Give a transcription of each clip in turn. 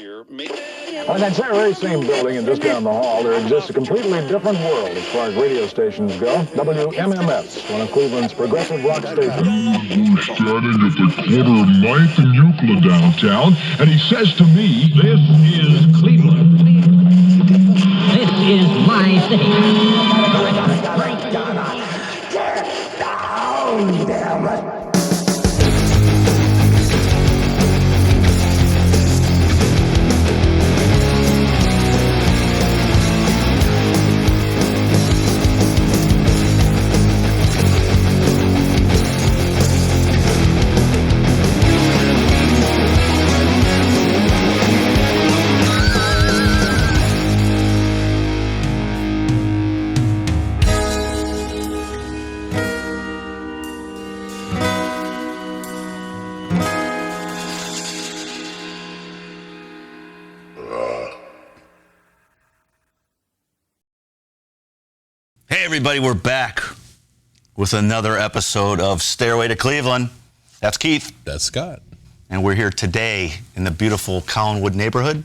year. On that very same building and just down the hall, there exists a completely different world as far as radio stations go. WMMS, one of Cleveland's progressive rock stations. Starting at the corner of 9th and Euclid downtown, and he says to me, "This is Cleveland. This is my city." Get down, damn it! Hey everybody, we're back with another episode of Stairway to Cleveland. That's Keith. That's Scott. And we're here today in the beautiful Collinwood neighborhood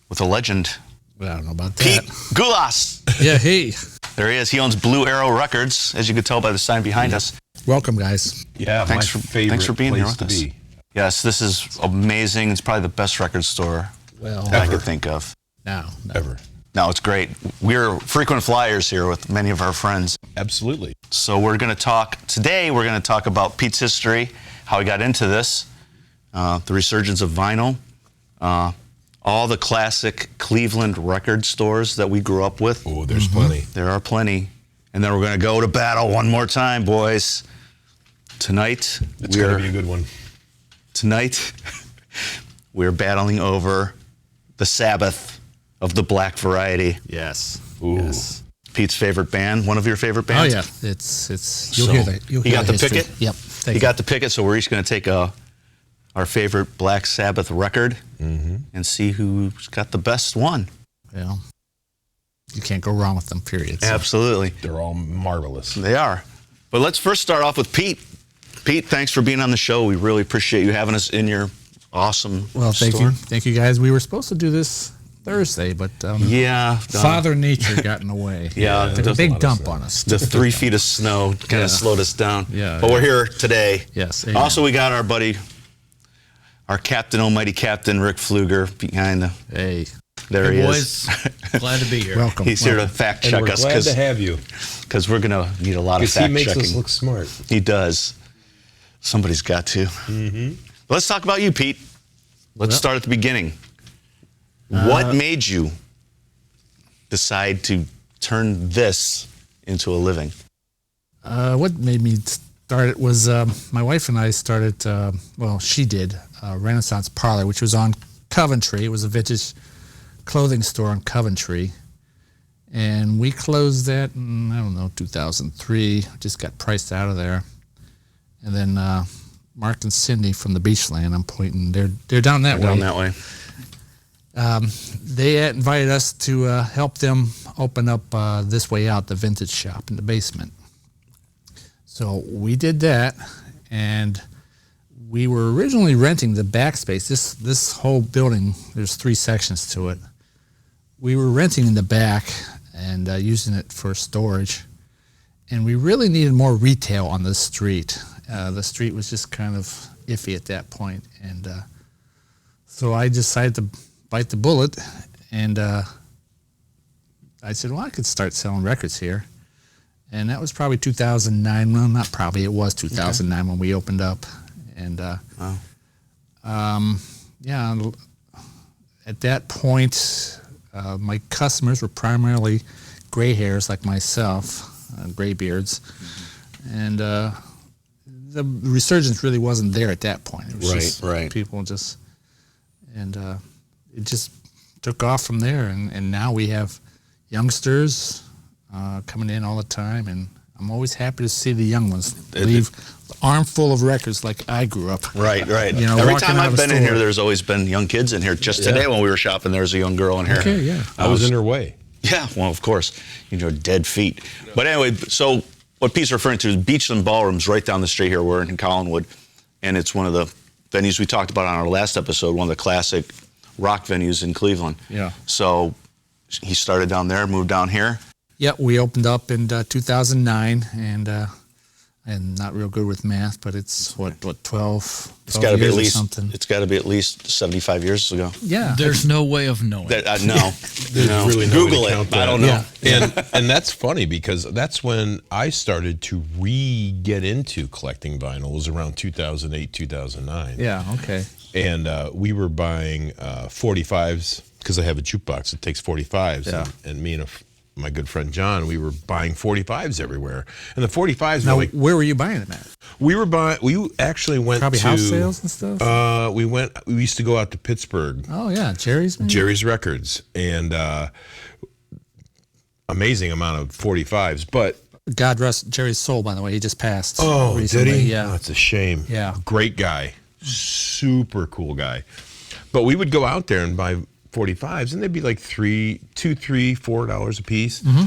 with a legend, I don't know about Pete that. Gulyas. Yeah, hey. There he is. He owns Blue Arrow Records, as you could tell by the sign behind us. Welcome, guys. Yeah, Thanks my for favorite being here place with to us. be. Yes, this is amazing. It's probably the best record store Well, I could think of. no. Ever. No, it's great. We're frequent flyers here with many of our friends. Absolutely. So we're going to talk about Pete's history, how he got into this, the resurgence of vinyl, all the classic Cleveland record stores that we grew up with. Oh, there's plenty. There are plenty. And then we're going to go to battle one more time, boys. Tonight, It's going to be a good one. Tonight, we're battling over the Sabbath of the black variety. Yes. Ooh. Yes. Pete's favorite band, one of your favorite bands? Oh, yeah. It's you'll So, hear that. You'll you hear got the to pick history. it? Yep. You got to pick it, so we're each going to take our favorite Black Sabbath record and see who's got the best one. Well, you can't go wrong with them, period. So. Absolutely. They're all marvelous. They are. But let's first start off with Pete. Pete, thanks for being on the show. We really appreciate you having us in your awesome Well, thank store. you. Thank you, guys. We were supposed to do this Thursday, but Yeah. Father Nature got in the way. Yeah, Took a there's big a lot of dump snow. on us. The 3 feet of snow kind Yeah. of slowed us down. Yeah, But we're yeah. here today. Yes. Amen. Also, we got our buddy, our captain, almighty captain, Rick Pfluger, behind the... Hey, There he is. Glad to be here. welcome. He's here to welcome. fact And check we're us glad to have you. because we're going to need a lot of Because he fact makes checking. us look smart. He does. Somebody's got to. Let's talk about you, Pete. Let's start at the beginning. What made you decide to turn this into a living? What made me start it was my wife and I started, she did, Renaissance Parlor, which was on Coventry. It was a vintage clothing store on Coventry. And we closed that in, 2003. Just got priced out of there. And then Mark and Cindy from the Beachland, I'm pointing, they're down that way. Down that way. They invited us to help them open up This Way Out, the vintage shop in the basement. So we did that, and we were originally renting the back space. This whole building, there's 3 sections to it. We were renting in the back and using it for storage, and we really needed more retail on the street. The street was just kind of iffy at that point, and so I decided to bite the bullet, and I said, well, I could start selling records here. And that was probably 2009. Well, not probably. It was 2009 when we opened up. And at that point, my customers were primarily gray hairs like myself, gray beards. And the resurgence really wasn't there at that point. It was just right. people just, and it just took off from there. And now we have youngsters coming in all the time, and I'm always happy to see the young ones leave an armful of records like I grew up. Right. You know, Every walking time out of I've a been in store. here, there's always been young kids in here. Just today when we were shopping, there was a young girl in here. Okay, yeah. I was in her way. Yeah, well, of course. Dead feet. But anyway, so what Pete's referring to is Beachland Ballroom's right down the street here. We're in Collinwood, and it's one of the venues we talked about on our last episode, one of the classic rock venues in Cleveland. Yeah. So he started down there, moved down here. Yeah, we opened up in 2009, and I'm not real good with math, but it's what 12 It's got to be years at or least something. It's got to be at least 75 years ago. Yeah. There's no way of knowing. That no, There's no. really no way to Google count it. that. I don't know. Yeah. And that's funny because that's when I started to get into collecting vinyl. It was around 2008, 2009. Yeah, okay. And we were buying 45s because I have a jukebox that takes 45s. Yeah. And me and my good friend John, we were buying 45s everywhere. And the 45s Now, were like, where were you buying them at? we actually went Probably to house sales and stuff? we used to go out to Pittsburgh, Oh, yeah, Jerry's, maybe? Jerry's Records, and amazing amount of 45s. But God rest Jerry's soul, by the way. He just passed oh, recently. did he? Yeah. Oh, that's a shame. Yeah. Great guy, super cool guy. But we would go out there and buy 45s, and they'd be like $2, $3, $4 a piece. Mm-hmm.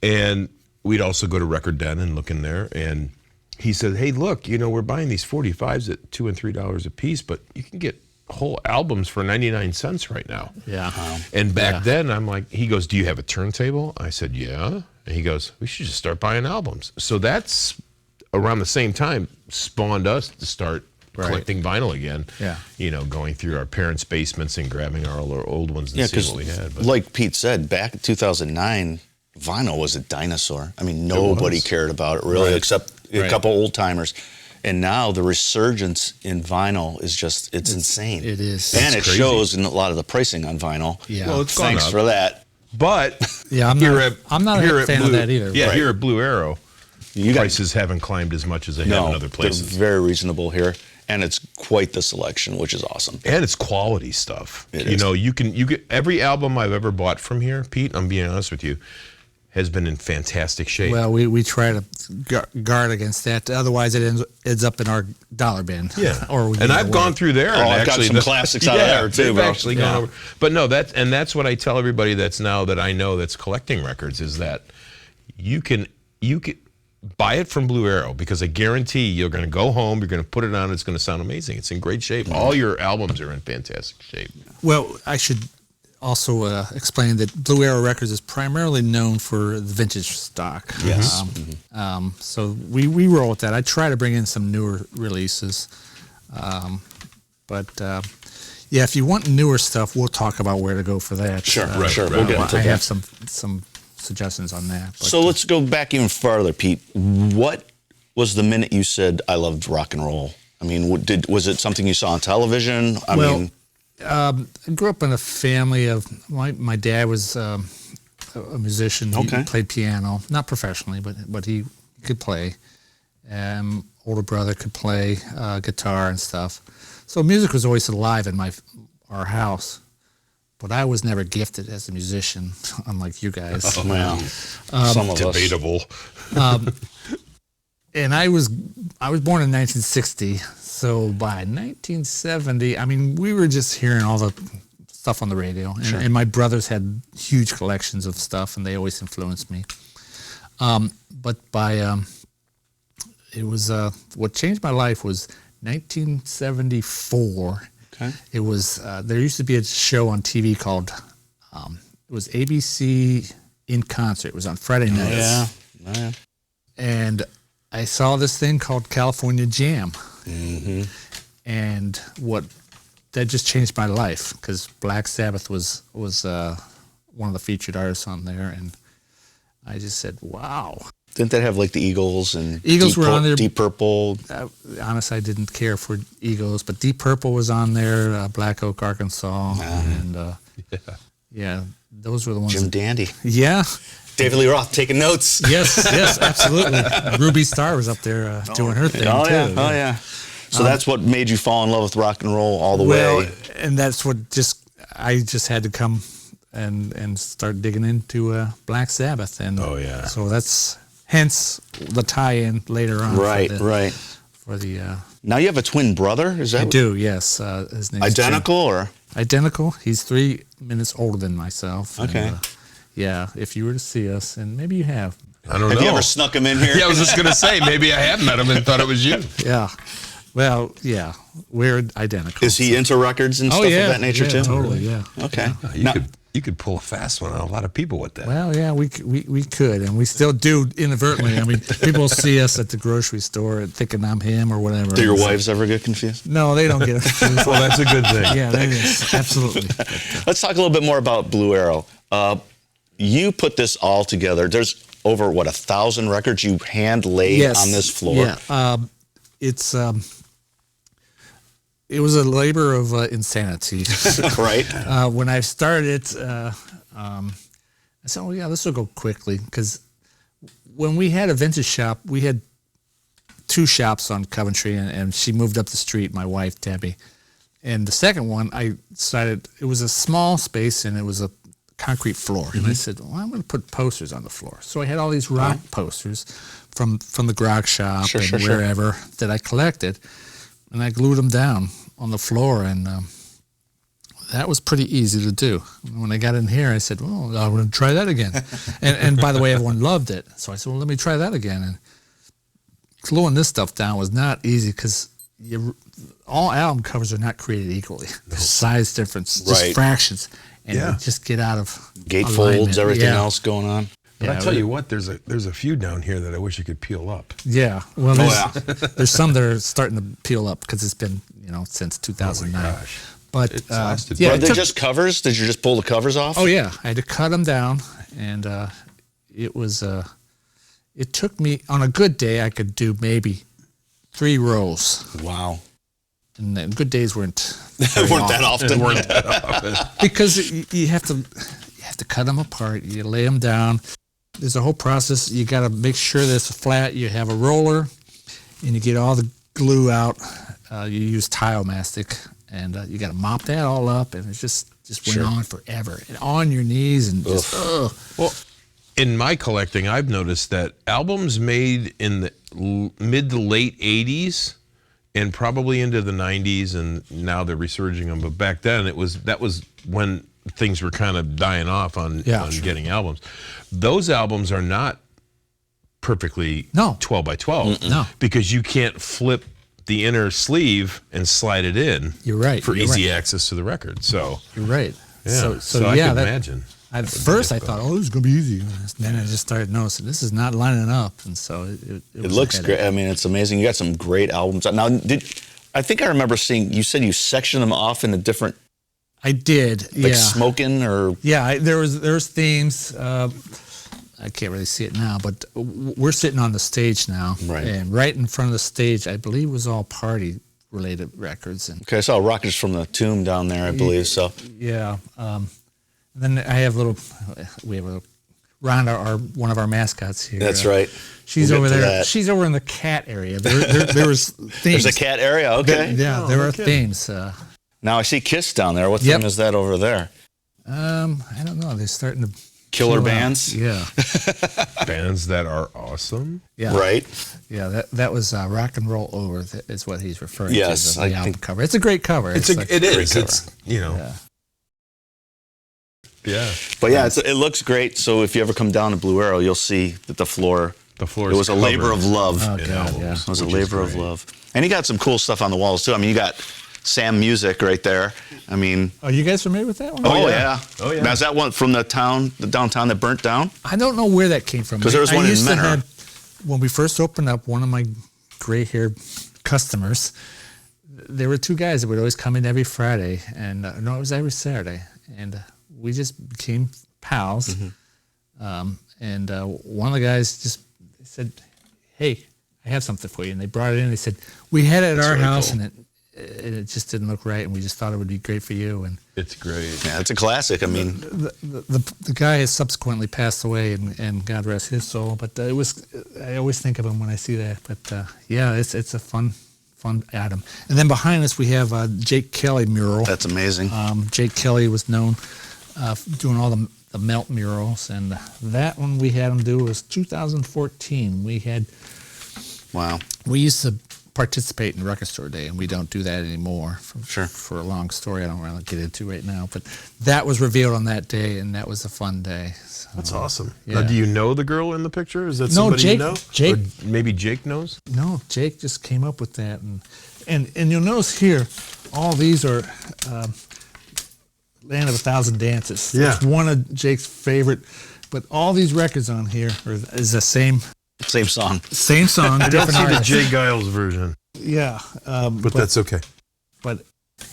And we'd also go to Record Den and look in there. And he said, "Hey, look, we're buying these 45s at $2 and $3 a piece, but you can get whole albums for 99 cents right now." Yeah. And back Yeah. then, I'm like, he goes, "Do you have a turntable?" I said, "Yeah." And he goes, "We should just start buying albums." So that's around the same time spawned us to start collecting vinyl again. Yeah. Going through our parents' basements and grabbing our old ones and seeing what we had. But like Pete said, back in 2009, vinyl was a dinosaur. I mean, nobody was. cared about it really, Right. except a couple old timers. And now the resurgence in vinyl is it's insane. It is. And It's it crazy. shows in a lot of the pricing on vinyl. Yeah. Well, it's gone Thanks up. for that. But Yeah, I'm not here a at fan Blue, of that either. Yeah, Right. here at Blue Arrow, You got prices haven't climbed as much as they have in other places. They're very reasonable here, and it's quite the selection, which is awesome. And it's quality stuff. It you is. know, you get every album I've ever bought from here, Pete, I'm being honest with you, has been in fantastic shape. Well, we try to guard against that. Otherwise, it ends up in our dollar bin. Yeah, or we and give it I've away. gone through there. Oh, and I've got actually some classics out of there, too, they've bro. actually gone over. But no, that's what I tell everybody that's I know that's collecting records is that you can buy it from Blue Arrow because I guarantee you're going to go home, you're going to put it on, it's going to sound amazing. It's in great shape. All your albums are in fantastic shape. Well, I should also explain that Blue Arrow Records is primarily known for the vintage stock. Yes. So we roll with that. I try to bring in some newer releases. But if you want newer stuff, we'll talk about where to go for that. Sure, Right, sure. right. We'll get into I that. have some suggestions on that. But, So let's go back even farther, Pete. What was the minute you said, I loved rock and roll? I mean, was it something you saw on television? I grew up in a family of my dad was a musician. He Okay. played piano, not professionally, but he could play. Older brother could play guitar and stuff. So music was always alive in our house. But I was never gifted as a musician, unlike you guys. well, some of us. Debatable. And I was born in 1960, so by 1970, I mean, we were just hearing all the stuff on the radio, and my brothers had huge collections of stuff, and they always influenced me. But it was what changed my life was 1974. Okay. It was there used to be a show on TV called it was ABC in Concert. It was on Friday nights. Yeah. And I saw this thing called California Jam. Mm-hmm. And that just changed my life because Black Sabbath was one of the featured artists on there, and I just said, "Wow!" Didn't that have like the Eagles and Eagles were on there. Deep Purple? Honestly, I didn't care for Eagles, but Deep Purple was on there. Black Oak, Arkansas, and those were the ones. Jim Dandy. Yeah. David Lee Roth taking notes. Yes, absolutely. Ruby Starr was up there doing her thing Oh, too. yeah. Oh, yeah. So that's what made you fall in love with rock and roll all the way. And that's what I just had to come and start digging into Black Sabbath, and so that's hence the tie-in later on. Right. For the Now you have a twin brother. Is that I do, yes. His name identical or? Identical. He's 3 minutes older than myself. Okay. And, if you were to see us, and maybe you have. I don't know. Have you ever snuck him in here? Yeah, I was just going to say, maybe I have met him and thought it was you. Yeah. Well, yeah, we're identical. Is he into records and stuff of that nature too? Totally, yeah. Okay. You could pull a fast one on a lot of people with that. Well, yeah, we could, and we still do inadvertently. I mean, people see us at the grocery store and thinking I'm him or whatever. Do your wives ever get confused? No, they don't get confused. Well, that's a good thing. Yeah, that is absolutely. Let's talk a little bit more about Blue Arrow. You put this all together. There's over 1,000 records you hand laid on this floor. Yeah, it was a labor of insanity. Right. When I started, I said, "Oh yeah, this will go quickly." Because when we had a vintage shop, we had 2 shops on Coventry, and she moved up the street, my wife Debbie. And the second one, I decided it was a small space and it was a concrete floor. And I said, "Well, I'm going to put posters on the floor." So I had all these rock posters from the grog shop and wherever that I collected. And I glued them down on the floor, and that was pretty easy to do. When I got in here, I said, "Well, I'm going to try that again." and by the way, everyone loved it. So I said, "Well, let me try that again." And gluing this stuff down was not easy because all album covers are not created equally. There's size difference, just fractions, and they just get out of gatefolds, everything else going on. But I tell you what, there's a few down here that I wish you could peel up. Yeah, well, there's some that are starting to peel up because it's been since 2009. Oh my gosh. But It's lasted. Were they just covers? Did you just pull the covers off? Oh yeah, I had to cut them down, and it was it took me on a good day I could do maybe 3 rows. Wow. And then good days weren't that often. because you have to cut them apart. You lay them down. There's a whole process. You got to make sure that it's flat. You have a roller, and you get all the glue out. You use tile mastic, and you got to mop that all up. And it just went on forever, and on your knees, and just Well, in my collecting, I've noticed that albums made in the mid to late 80s and probably into the 90s, and now they're resurging them. But back then, that was when things were kind of dying off on getting albums. Those albums are not perfectly 12 by 12. No. Because you can't flip the inner sleeve and slide it in. You're right. For easy access to the record. So you're right. Yeah. So I can imagine. At first, I thought, "Oh, this is gonna be easy." And then I just started noticing this is not lining up, and so it looks great. I mean, it's amazing. You got some great albums. Now, I think I remember seeing you said you sectioned them off into different. I did, like smoking or there was themes. I can't really see it now, but we're sitting on the stage now, right? And right in front of the stage, I believe, was all party related records. And okay, I saw Rockets from the Tomb down there, I believe. So yeah. Then I have we have a Rhonda, one of our mascots here. That's right. She's over there. She's over in the cat area. There was themes. There's a cat area. Okay. There are themes. Now I see Kiss down there. What theme is that over there? I don't know. They're starting to killer bands. Yeah. Bands that are awesome. Yeah. Right. Yeah. That was Rock and Roll Over. Is what he's referring to. Yes, The album cover. It's a great cover. It is. It's Yeah. But yeah, it looks great. So if you ever come down to Blue Arrow, you'll see that the floor it was a labor of love. Oh, God, yeah. It was a labor of love. And you got some cool stuff on the walls too. I mean, you got Sam Music right there. I mean, are you guys familiar with that one? Oh yeah. Now is that one from the downtown that burnt down? I don't know where that came from. Because there was one in Menor. When we first opened up, one of my gray-haired customers, there were 2 guys that would always come in every Friday, and no, it was every Saturday, and we just became pals. And one of the guys just said, "Hey, I have something for you." And they brought it in. They said, "We had it at our house, and it just didn't look right, and we just thought it would be great for you." And it's great. Yeah, it's a classic. I mean, the guy has subsequently passed away, and God rest his soul. But I always think of him when I see that. But yeah, it's a fun item. And then behind us we have Jake Kelly mural. That's amazing. Jake Kelly was known doing all the melt murals, and that one we had him do was 2014. We used to participate in Record Store Day, and we don't do that anymore. Sure. For a long story I don't want to get into right now, but that was revealed on that day, and that was a fun day. So, That's awesome. Yeah. Now, do you know the girl in the picture? Is that No, somebody Jake- you know? Jake- Or maybe Jake knows? No, Jake just came up with that, and you'll notice here, all these are Land of a Thousand Dances. Yeah. It's one of Jake's favorite, but all these records on here is the same song. song, I don't different see the artists. Jay Giles version, Yeah, but that's okay. but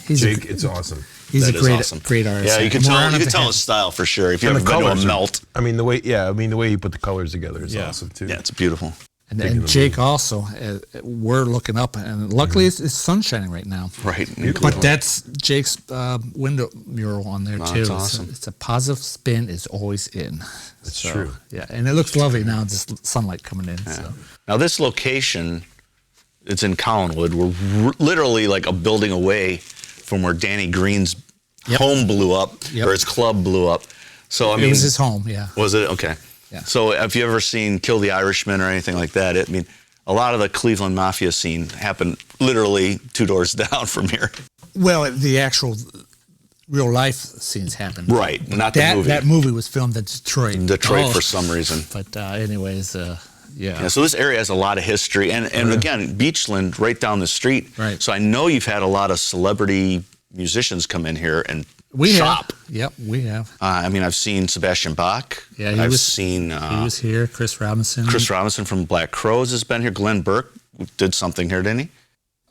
he's Jake, a, it's awesome. he's That a is great awesome. great artist. Yeah, you can And we're tell. on You at can the tell head. his style for sure. If you And ever the been to a colors are- melt, I mean, the way he put the colors together is awesome too. yeah, it's beautiful. And Big in then the Jake also, we're looking up, and luckily it's sun shining right now. Right. But that's Jake's window mural on there Oh, too. that's awesome. It's a positive spin is always in. That's true. Yeah, and it looks lovely now. Just sunlight coming in. So. Now this location, it's in Collinwood. We're literally like a building away from where Danny Green's home blew up, Yep. or his club blew up. So I mean, It was his home. Yeah. was it okay? Yeah. So have you ever seen Kill the Irishman or anything like that? I mean, a lot of the Cleveland Mafia scene happened literally 2 doors down from here. Well, the actual real life scenes happened. Right, not the movie. That movie was filmed in Detroit. In Detroit Oh. for some reason. But anyways, yeah. Yeah, so this area has a lot of history, and again, Beachland right down the street. Right. So I know you've had a lot of celebrity musicians come in here and We shop. have. Yep, we have. I mean, I've seen Sebastian Bach. Yeah, I've seen he was here. Chris Robinson. Chris Robinson from Black Crowes has been here. Glenn Burke did something here, didn't he?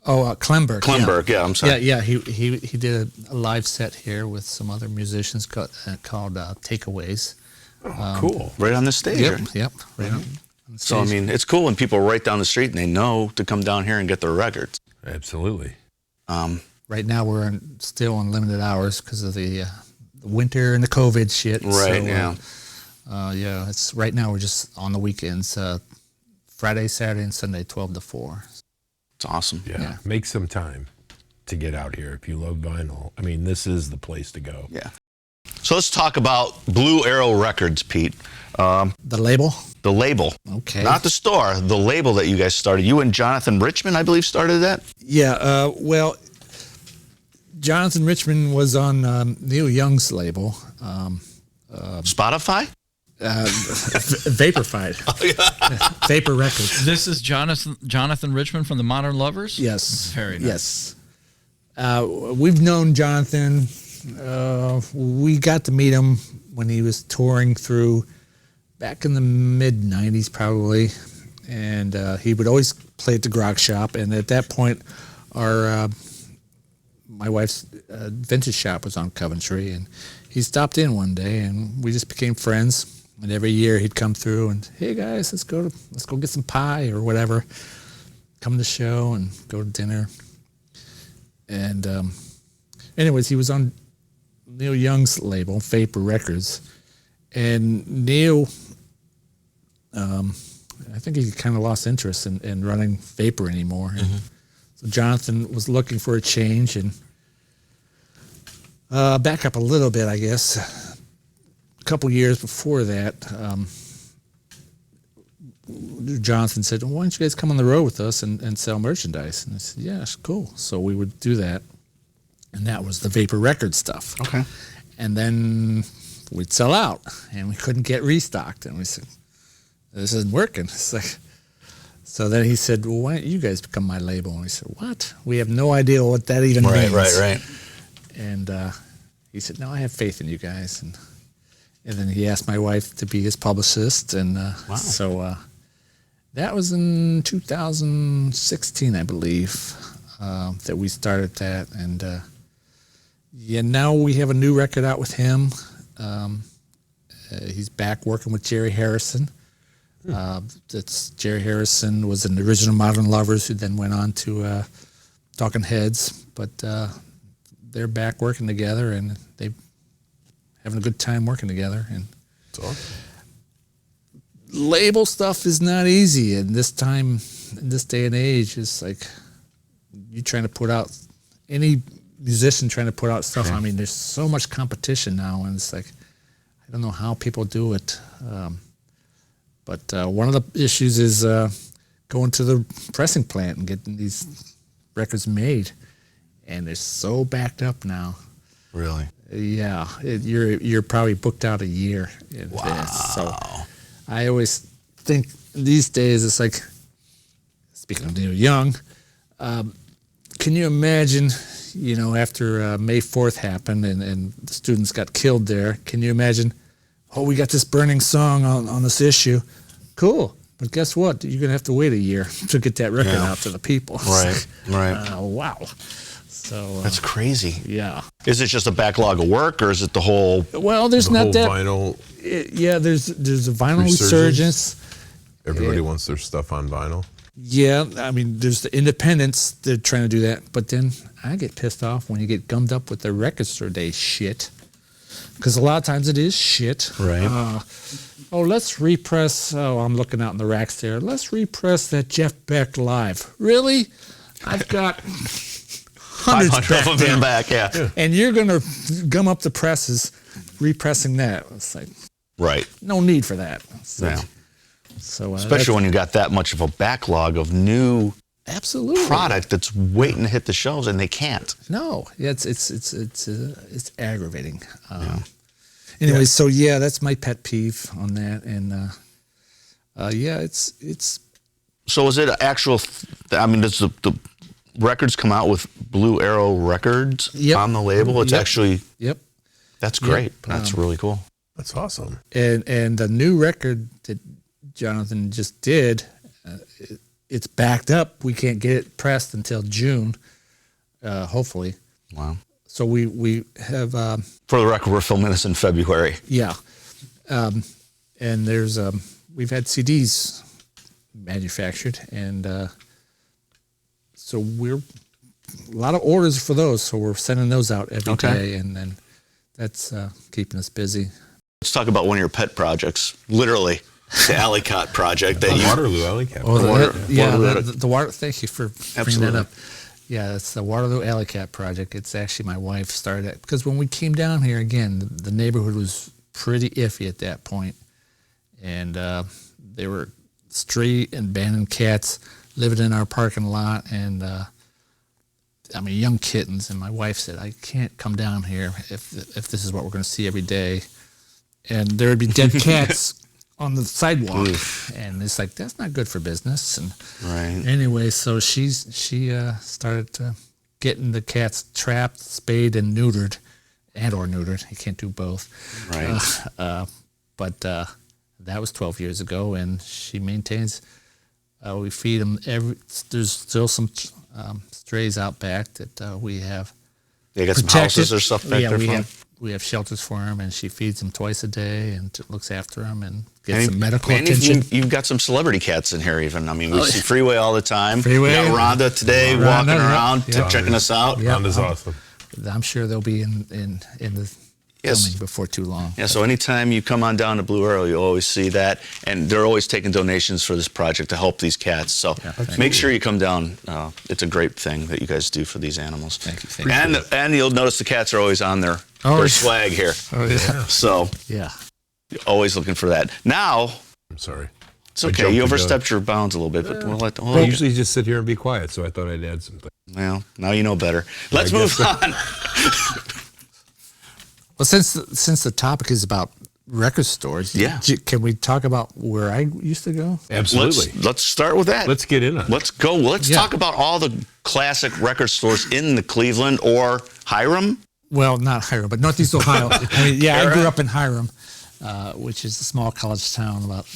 Oh, Klemberg. Klemberg, yeah, I'm sorry. Yeah. He did a live set here with some other musicians called Takeaways. Cool. Right on the stage. Yep. right? Yep. Right on the So, I stage. mean, it's cool when people are right down the street and they know to come down here and get their records. Absolutely. Right now we're still on limited hours because of the winter and the COVID shit. Right, So, yeah. yeah. It's right now we're just on the weekends, Friday, Saturday, and Sunday, 12 to 4. It's awesome. Yeah. Make some time to get out here if you love vinyl. I mean, this is the place to go. Yeah. So let's talk about Blue Arrow Records, Pete. The label. The label. Okay. Not the store, the label that you guys started. You and Jonathan Richman, I believe, started that? Yeah. Well, Jonathan Richman was on Neil Young's label, Spotify? Vaporfied. Vapor Records. This is Jonathan Richman from the Modern Lovers? Yes. Very nice. Yes. We've known Jonathan. We got to meet him when he was touring through back in the mid 90s, probably. And he would always play at the Grog Shop. And at that point, my wife's vintage shop was on Coventry. And he stopped in one day and we just became friends. And every year he'd come through and, hey guys, let's go get some pie or whatever. Come to the show and go to dinner. And anyways, he was on Neil Young's label, Vapor Records. And Neil, I think he kind of lost interest in running Vapor anymore. And so Jonathan was looking for a change. And back up a little bit, I guess. A couple years before that, Jonathan said, well, why don't you guys come on the road with us and sell merchandise? And I said, yeah, cool. So we would do that. And that was the Vapor Record stuff. Okay. And then we'd sell out and we couldn't get restocked. And we said, this isn't working. It's like, so then he said, well, why don't you guys become my label? And we said, what? We have no idea what that even means. Right. And he said, no, I have faith in you guys. And then he asked my wife to be his publicist. And so that was in 2016, I believe, that we started that. And now we have a new record out with him. He's back working with Jerry Harrison. Jerry Harrison was an original Modern Lovers who then went on to Talking Heads. But they're back working together and they're having a good time working together. And label stuff is not easy. And this time, in this day and age, it's like you trying to put out, any musician trying to put out stuff. I mean, there's so much competition now, and it's like, I don't know how people do it. But one of the issues is going to the pressing plant and getting these records made, and they're so backed up now. Really? Yeah, you're probably booked out a year in advance. So I always think these days it's like, speaking of young, can you imagine, after May 4th happened and the students got killed there, can you imagine, we got this burning song on this issue. Cool. But guess what? You're going to have to wait a year to get that record out to the people. Right, right. Wow. So that's crazy. Yeah. Is it just a backlog of work, or is it the whole? Well, there's the not whole that. Vinyl There's a vinyl resurgence. Everybody wants their stuff on vinyl. Yeah, I mean, there's the independents. They're trying to do that, but then I get pissed off when you get gummed up with the record store day shit, because a lot of times it is shit. Right. Let's repress. I'm looking out in the racks there. Let's repress that Jeff Beck live. Really? I've got hundreds 500 back of them there. in back, yeah. And you're going to gum up the presses, repressing that. It's like, Right. no need for that. Yeah. So, Especially when you got that much of a backlog of new absolutely product that's waiting to hit the shelves, and they can't. No, yeah, it's aggravating. Anyway, so yeah, that's my pet peeve on that, and it's. So is it actual? I mean, does the records come out with Blue Arrow Records on the label? It's actually. Yep. That's great. That's really cool. That's awesome. And the new record that Jonathan just did, it's backed up. We can't get it pressed until June, hopefully. Wow. So we have. For the record, we're filming this in February. Yeah, and there's we've had CDs manufactured, and so we're a lot of orders for those. So we're sending those out every day, and then that's keeping us busy. Let's talk about one of your pet projects, literally the Alley Cat project that you. Waterloo Alley Cat. The water. Thank you for bringing that up. Yeah, it's the Waterloo Alley Cat project. It's actually my wife started it because when we came down here again, the neighborhood was pretty iffy at that point, and there were stray and abandoned cats living in our parking lot, and young kittens. And my wife said, "I can't come down here if this is what we're going to see every day," and there would be dead cats on the sidewalk. Oof. And it's like, that's not good for business. And Right. anyway, so she started getting the cats trapped, spayed, and neutered, or neutered. You can't do both. Right. But that was 12 years ago, and she maintains. We feed them there's still some strays out back that we have. They got some protected. houses or stuff back there for them? We have shelters for them, and she feeds them twice a day and looks after them and gets some medical attention. You've got some celebrity cats in here even. I mean, we see Freeway all the time. Freeway. We got Rhonda today walking around, checking us out. Yeah. Rhonda's awesome. I'm sure they'll be in the filming before too long. Yeah, so anytime you come on down to Blue Arrow, you always see that. And they're always taking donations for this project to help these cats. So make sure you come down. It's a great thing that you guys do for these animals. Thank you. And you'll notice the cats are always on their swag here. Oh, yeah. So always looking for that. Now, I'm sorry. it's okay. You overstepped your bounds a little bit, but we'll let I usually just sit here and be quiet, so I thought I'd add something. Well, now you know better. Let's move on. Well, since the topic is about record stores, can we talk about where I used to go? Absolutely. Let's start with that. Let's get in on it. Let's go. Let's talk about all the classic record stores in the Cleveland or Hiram. Well, not Hiram, but Northeast Ohio. I grew up in Hiram, which is a small college town about,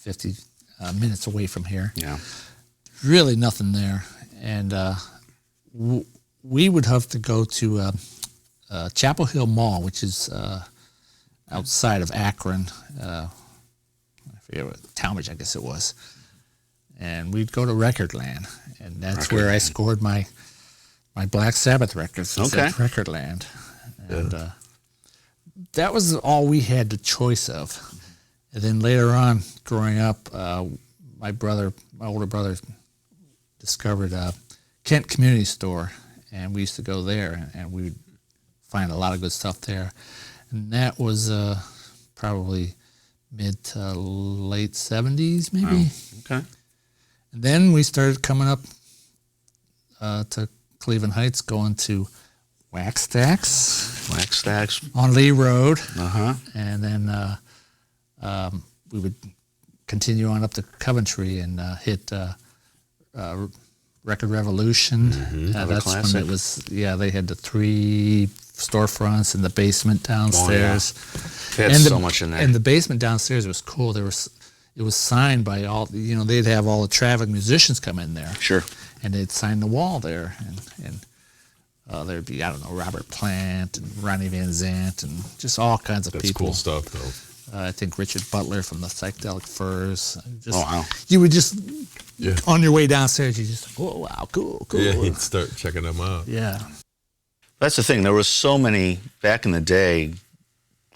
50 minutes away from here. Yeah. Really nothing there. And we would have to go to Chapel Hill Mall, which is outside of Akron. I forget what, Talmadge, I guess it was. And we'd go to Recordland, and that's where I scored my Black Sabbath records. At Recordland. And that was all we had the choice of. And then later on, growing up, my older brother, discovered Kent Community Store, and we used to go there, and we would find a lot of good stuff there. And that was probably mid to late 70s, maybe. Okay. And then we started coming up to Cleveland Heights, going to Wax Stacks on Lee Road. And then we would continue on up to Coventry and hit Record Revolution. That's classic. when it was, they had the 3 storefronts in the basement downstairs. They had so much in there. And the basement downstairs was cool. It was signed by all, they'd have all the traveling musicians come in there. Sure. And they'd sign the wall there. And there'd be, I don't know, Robert Plant and Ronnie Van Zant and just all kinds of That's people. cool stuff, though. I think Richard Butler from the Psychedelic Furs. Oh, wow. You would just, on your way downstairs, you just, oh, wow, cool. Yeah, you'd start checking them out. Yeah. That's the thing. There was so many, back in the day,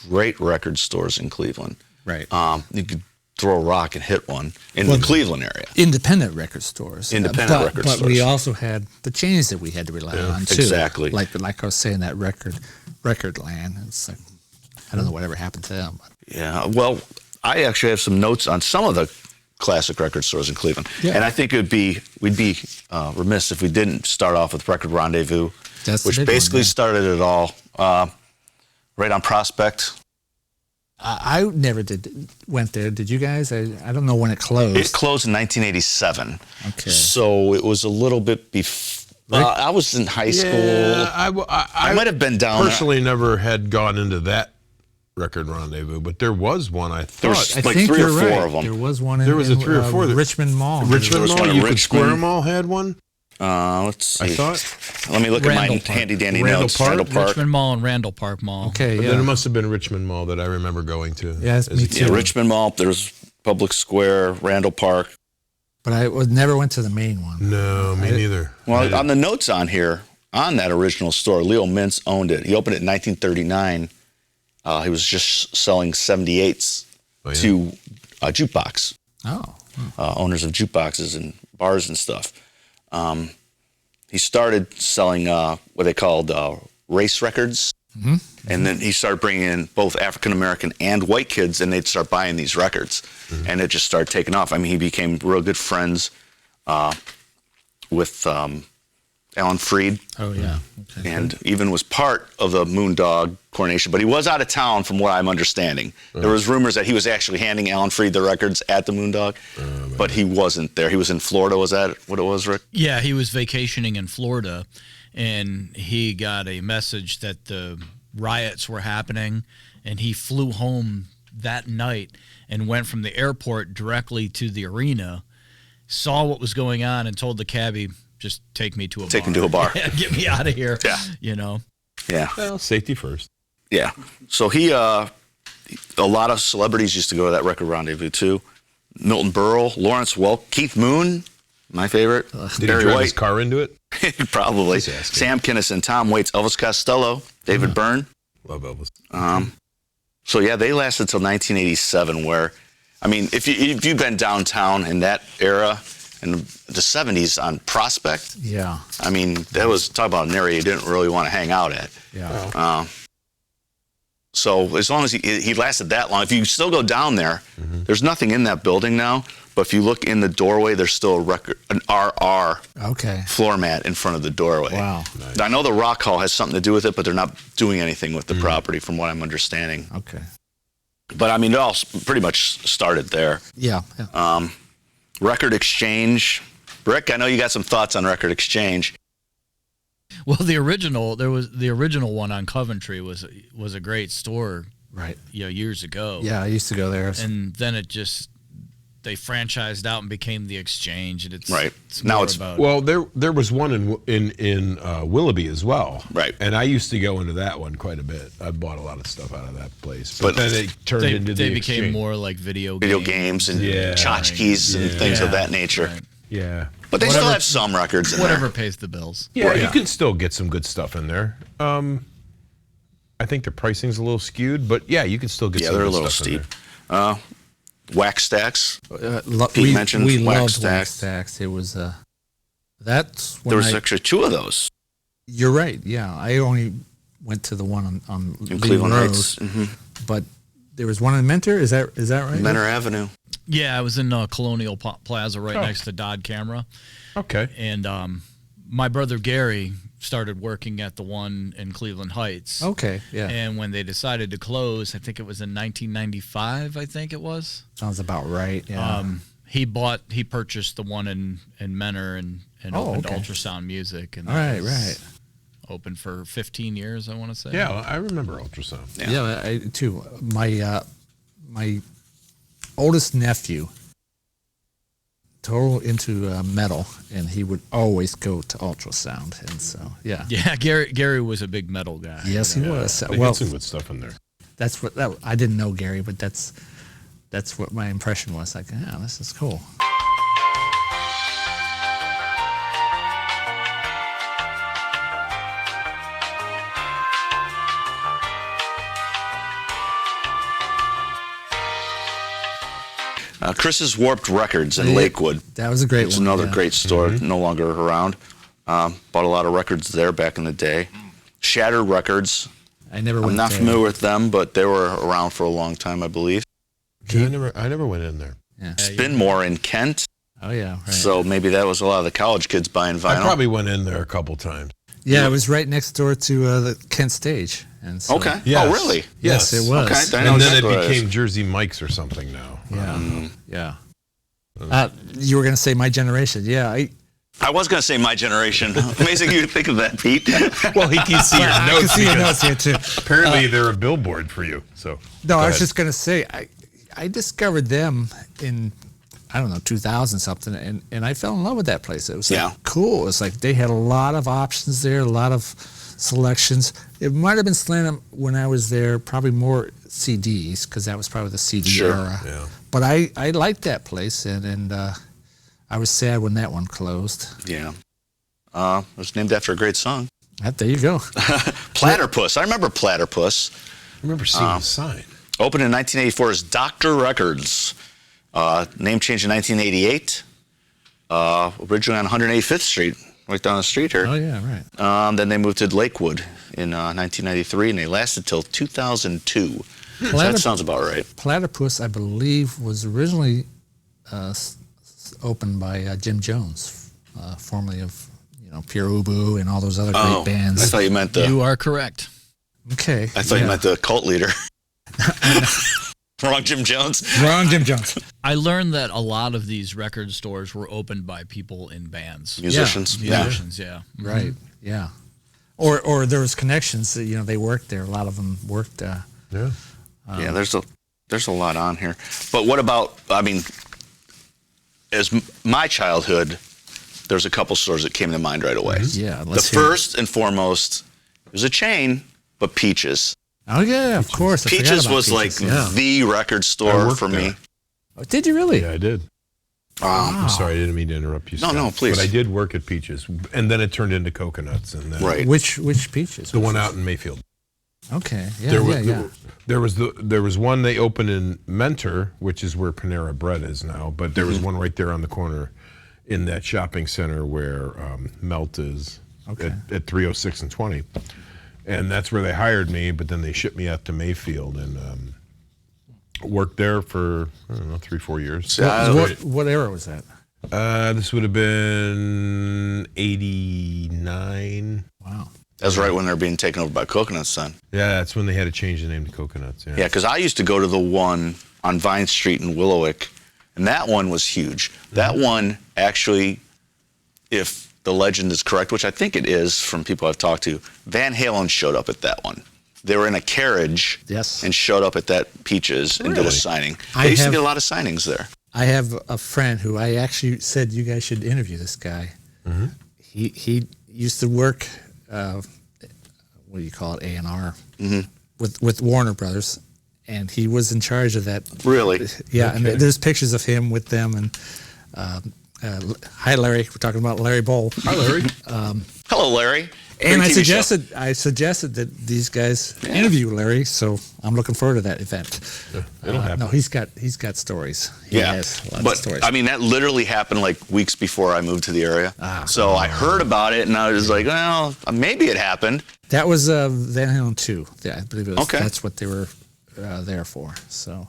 great record stores in Cleveland. Right. You could throw a rock and hit one in the Cleveland area. Independent record stores. Record But stores. we also had the chains that we had to rely on, too. Exactly. Like I was saying, that record land. It's like, I don't know whatever happened to them. Yeah, well, I actually have some notes on some of the classic record stores in Cleveland. Yeah. And I think we'd be remiss if we didn't start off with Record Rendezvous, That's the which big basically one, yeah. started it all right on Prospect. I never went there. Did you guys? I don't know when it closed. It closed in 1987. Okay. So it was a little bit before. I was in high school. Yeah, I might have been down personally never had gone into that Record Rendezvous, but there was one. I There was thought like think 3 or you're 4 right. of them. There was one. There was a 3 or 4 that- Richmond Mall. There Richmond was Mall, one at you could Richmond. Square Mall had one. Let's see. I thought. Let me look at Randall my Park. handy dandy Randall notes. Park? Randall Park. Richmond Mall and Randall Park Mall. Okay, But yeah. then it must have been Richmond Mall that I remember going to. Yes, as me a too. kid. Yeah, Richmond Mall. There's Public Square, Randall Park. But I never went to the main one. No, me neither. Well, on the notes on here, on that original store, Leo Mintz owned it. He opened it in 1939. He was just selling 78s to jukebox Oh. owners of jukeboxes and bars and stuff. He started selling what they called race records. And then he started bringing in both African American and white kids, and they'd start buying these records, and it just started taking off. I mean, he became real good friends with Alan Freed, Oh, yeah. Okay. and even was part of the Moondog coronation. But he was out of town, from what I'm understanding. There was rumors that he was actually handing Alan Freed the records at the Moondog, but he wasn't there. He was in Florida. Was that what it was, Rick? Yeah, he was vacationing in Florida, and he got a message that the riots were happening, and he flew home that night and went from the airport directly to the arena, saw what was going on, and told the cabbie, just take me to a bar. Take him to a bar. Get me out of here. Yeah. You know? Yeah. Well, safety first. Yeah. So he, a lot of celebrities used to go to that Record Rendezvous too. Milton Berle, Lawrence Welk, Keith Moon, my favorite. Did he Barry drive White, his car into it? probably. Just asking. Sam Kinison, Tom Waits, Elvis Costello, David Byrne. Love Elvis. So yeah, they lasted until 1987. Where, I mean, if you've been downtown in that era, in the 70s on Prospect, Yeah. I mean, that was, talk about an area you didn't really want to hang out at. Yeah. So as long as he lasted that long, if you still go down there, there's nothing in that building now. But if you look in the doorway, there's still an RR Okay. floor mat in front of the doorway. Wow. I know the Rock Hall has something to do with it, but they're not doing anything with the property, from what I'm understanding. Okay. But I mean, it all pretty much started there. Yeah. Yeah. Record Exchange. Rick, I know you got some thoughts on Record Exchange. Well, the original one on Coventry was a great store, Right. years ago. Yeah, I used to go there. And then they franchised out and became the Exchange, and it's Right. It's Now more it's- about Well, there was one in Willoughby as well. Right. And I used to go into that one quite a bit. I bought a lot of stuff out of that place. But But then it turned they into they the became Exchange. more like video Games and Yeah. tchotchkes and things of that nature. Right. Yeah. But they still Whatever- have some records in Whatever there. pays the bills. Yeah, Right. you can still get some good stuff in there. I think the pricing's a little skewed, but yeah, you can still get Yeah, some they're a good little stuff in steep. there. Wax Stacks. Pete we mentioned we Wax loved Stacks. Wax Stacks. It was that's when There was I, actually 2 of those You're right. Yeah, I only went to the one on in Lee Cleveland Road, Heights. but There was one in Mentor. Is that right? Mentor Avenue. Yeah, I was in Colonial Plaza right next to Dodd Camera. Okay. And my brother Gary started working at the one in Cleveland Heights. Okay, yeah. And when they decided to close, I think it was in 1995, I think it was. Sounds about right, yeah. He purchased the one in Menor and opened Ultrasound Music. And right. Open for 15 years, I want to say. Yeah, I remember Ultrasound. Yeah, I too. My oldest nephew, total into metal, and he would always go to Ultrasound, and so yeah. Yeah, Gary was a big metal guy. Yes, he was. They had some good stuff in there. That's what I didn't know Gary, but that's what my impression was. Like, yeah, this is cool. Chris's Warped Records in Lakewood. That was a great It's one. another yeah. great store, no longer around. Bought a lot of records there back in the day. Shattered Records. I never went I'm not there. familiar with them, but they were around for a long time, I believe. Yeah, I never went in there. Yeah. Spinmore in Kent. Oh yeah, right. So maybe that was a lot of the college kids buying vinyl. I probably went in there a couple times. Yeah, it was right next door to the Kent stage. And so, Okay. Yes. Oh, really? Yes, it was. Okay. I know And then exactly it what became Jersey Mike's or something now. Yeah. You were going to say My Generation. Yeah, I was going to say My Generation. Amazing you think of that, Pete. Well, he can see your I can notes. see your because notes here too. Apparently, they're a billboard for you. So No, go I was ahead. just going to say I discovered them in, I don't know, 2000 something, and I fell in love with that place. It was cool. It was like they had a lot of options there, a lot of selections. It might have been slanted when I was there, probably more CDs, because that was probably the CD era. Yeah. But I liked that place, and I was sad when that one closed. Yeah. It was named after a great song. There you go. Platypus. I remember Platypus. I remember seeing the sign. Opened in 1984 as Dr. Records. Name change in 1988. Originally on 185th Street, right down the street here. Oh, yeah, right. Then they moved to Lakewood in 1993, and they lasted till 2002. So that sounds about right. Platypus, I believe, was originally opened by Jim Jones, formerly of Pure Ubu and all those other great bands. I thought you meant the. You are correct. Okay. I thought you meant the cult leader. Wrong, Jim Jones. Wrong, Jim Jones. I learned that a lot of these record stores were opened by people in bands. Musicians. Musicians, yeah. Right. Yeah. Or there was connections. They worked there. A lot of them worked. Yeah. Yeah, there's a lot on here. But what about? I mean, as my childhood, there's a couple stores that came to mind right away. Yeah. The first and foremost, it was a chain, but Peaches. Oh yeah, of course. I forgot Peaches about was Peaches, like the record store worked for me. there. Oh, did you really? Yeah, I did. I'm sorry, I didn't mean to interrupt you. No, Scott, no, please. But I did work at Peaches, and then it turned into Coconuts, and then Right. Which Peaches? the one out in Mayfield. Okay. Yeah. There was one they opened in Mentor, which is where Panera Bread is now, but there was one right there on the corner in that shopping center where Melt is at 306 and 20. And that's where they hired me, but then they shipped me out to Mayfield and worked there for, I don't know, 3-4 years. What era was that? This would have been 89. Wow. That's right when they're being taken over by Coconuts then. Yeah, that's when they had to change the name to Coconuts. Yeah, because I used to go to the one on Vine Street in Willowick, and that one was huge. That one actually, if the legend is correct, which I think it is from people I've talked to, Van Halen showed up at that one. They were in a carriage and showed up at that Peaches and did a signing. They used to get a lot of signings there. I have a friend who I actually said you guys should interview this guy. Mm-hmm. He used to work, what do you call it, A&R, with Warner Brothers, and he was in charge of that. Really? Yeah, and there's pictures of him with them. And hi, Larry. We're talking about Larry Bowl. Hi, Larry. Hello, Larry. And Great TV I suggested that these guys interview Larry, so I'm looking forward to that event. It'll happen. No, he's got stories. He has lots of stories. I mean, that literally happened like weeks before I moved to the area. So I heard about it, and I was like, well, maybe it happened. That was Van Halen 2. Yeah, I believe it was. Okay. That's what they were there for. So,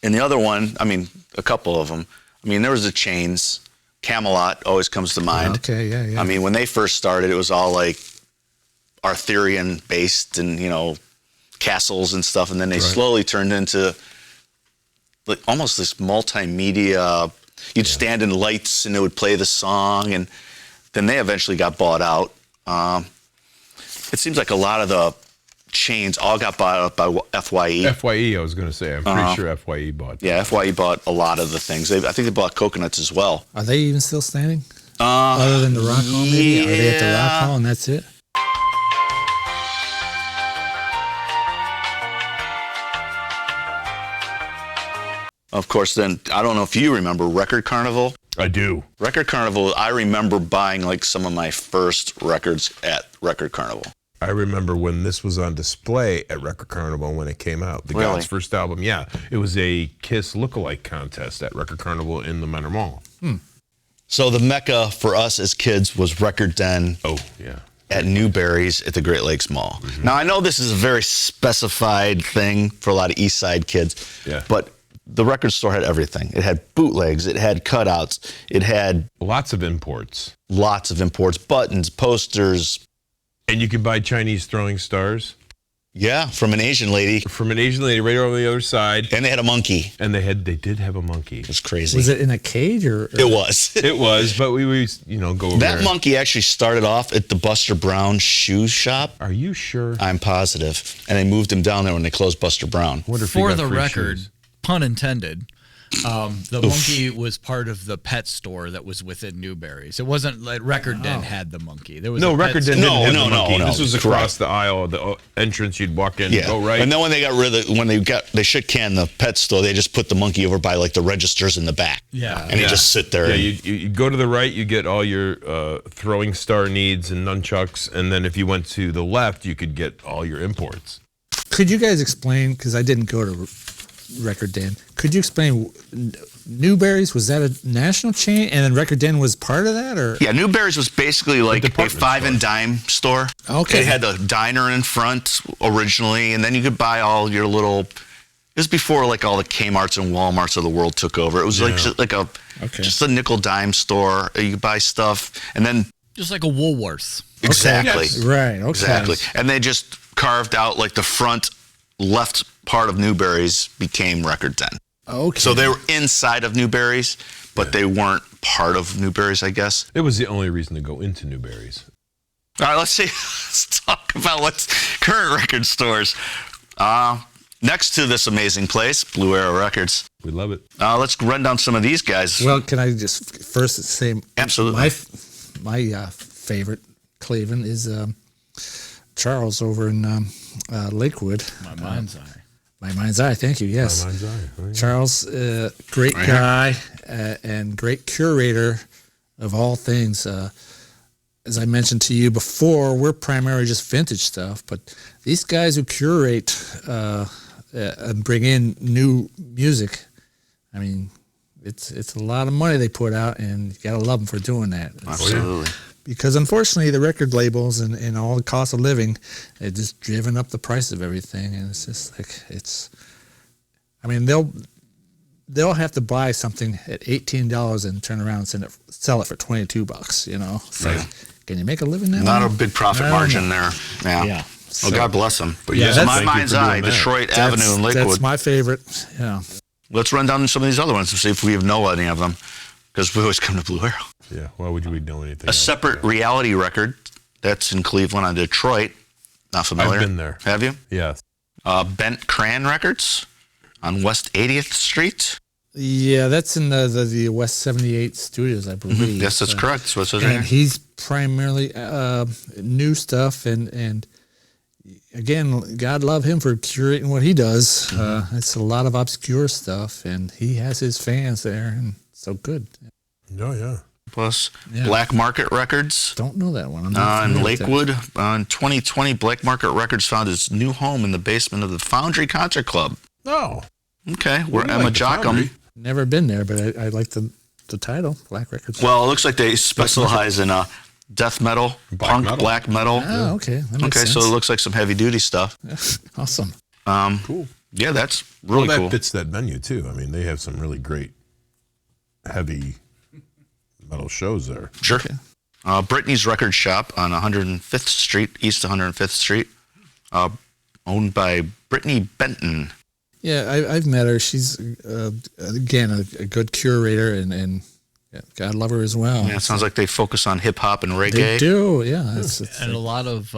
And the other one, I mean, a couple of them. I mean, there was the Chains. Camelot always comes to mind. okay, yeah. I mean, when they first started, it was all like Arthurian based and, castles and stuff. And then they slowly turned into like almost this multimedia. You'd stand in lights and it would play the song. And then they eventually got bought out. It seems like a lot of the chains all got bought up by FYE. FYE, I was going to say. I'm pretty sure FYE bought them. Yeah, FYE bought a lot of the things. I think they bought Coconuts as well. are they even still standing? Other than the Rock Hall, maybe? Are they at the Rock Hall and that's it? Of course, then, I don't know if you remember Record Carnival. I do. Record Carnival, I remember buying like some of my first records at Record Carnival. I remember when this was on display at Record Carnival when it came out. The Really? God's first album, yeah. It was a Kiss lookalike contest at Record Carnival in the Menor Mall. So the mecca for us as kids was Record Den Oh, yeah. at Newberry's at the Great Lakes Mall. Now, I know this is a very specified thing for a lot of East Side kids, Yeah. but the record store had everything. It had bootlegs, it had cutouts, it had Lots of imports. lots of imports, buttons, posters. And you could buy Chinese throwing stars Yeah, from an Asian lady. from an Asian lady right over on the other side. And they had a monkey. And they did have a monkey. It was crazy. Was it in a cage or? It was. It was, but we always, go over That there. monkey actually started off at the Buster Brown shoe shop. Are you sure? I'm positive. And they moved him down there when they closed Buster Brown. Wonder if he For got the free record, shoes. pun intended, the monkey was part of the pet store that was within Newberry's. It wasn't like Record Den had the monkey. There was No, a pet Record store. Den didn't have No, the monkey. no. This was Correct. across the aisle, the entrance. You'd walk in, Yeah. go right. And then when they got rid of they shit canned the pet store, they just put the monkey over by like the registers in the back. Yeah. And he'd just sit there. Yeah, and- you go to the right, you get all your throwing star needs and nunchucks, and then if you went to the left, you could get all your imports. Could you guys explain? Because I didn't go to Record Den. Could you explain? Newberry's, was that a national chain, and then Record Den was part of that, or? Yeah, Newberry's was basically like a department five store. and dime store. Okay. It had a diner in front originally, and then you could buy all your little. It was before like all the Kmart's and Walmart's of the world took over. It was like just a nickel dime store. You could buy stuff, and then Just like a Woolworths. exactly, Yes. Right. Okay. exactly, and they just carved out like the front left part of Newberry's became Record Den. Okay. So they were inside of Newberry's, but they weren't part of Newberry's, I guess. It was the only reason to go into Newberry's. All right, let's talk about what's current record stores. Next to this amazing place, Blue Arrow Records. We love it. Let's run down some of these guys. Well, can I just first say Absolutely. my favorite Cleveland is Charles over in Lakewood. My mind's eye. My mind's eye. Thank you. Yes. Mind's eye. Oh, yeah. Charles, great guy and great curator of all things. As I mentioned to you before, we're primarily just vintage stuff, but these guys who curate and bring in new music, I mean, it's a lot of money they put out, and you gotta love them for doing that. Absolutely. Because unfortunately, the record labels and all the cost of living, it just driven up the price of everything, and it's just like I mean, they'll have to buy something at $18 and turn around and sell it for $22. You know, it's like, can you make a living that Not way? a big profit I don't margin know. there. Yeah. Yeah. Well, God bless them. But Yeah, yeah, So that's- my thank you mind's for doing eye, that. Detroit Avenue in Lakewood. That's my favorite. Yeah. Let's run down some of these other ones and see if we know any of them, because we always come to Blue Arrow. Yeah, why would you be doing anything A else? separate reality record that's in Cleveland on Detroit. Not familiar. I've been there. Have you? Yeah. Bent Cran Records on West 80th Street. Yeah, that's in the West 78 studios, I believe. Yes, that's correct. That's what it says And right here. he's primarily new stuff, and again, God love him for curating what he does. It's a lot of obscure stuff, and he has his fans there, and so good. Oh, yeah. Plus Yeah. Black Market Records Don't know that one. I'm not in familiar with that. Lakewood. In 2020, Black Market Records found its new home in the basement of the Foundry Concert Club. Oh. Okay, where We Emma like the Jockum. Foundry. Never been there, but I like the title, Black Records. Well, it looks like they specialize in death metal, Black punk, metal. black metal. Oh, okay. That makes Okay, sense. so it looks like some heavy duty stuff. Awesome. Cool. Yeah, that's really that cool. fits that menu too. I mean, they have some really great heavy metal shows there. Sure. Brittany's Record Shop on 105th Street, East 105th Street, owned by Brittany Benton. Yeah, I've met her. She's, again, a good curator, and God love her as well. Yeah, it sounds like they focus on hip-hop and reggae. They do, yeah. It's And a lot of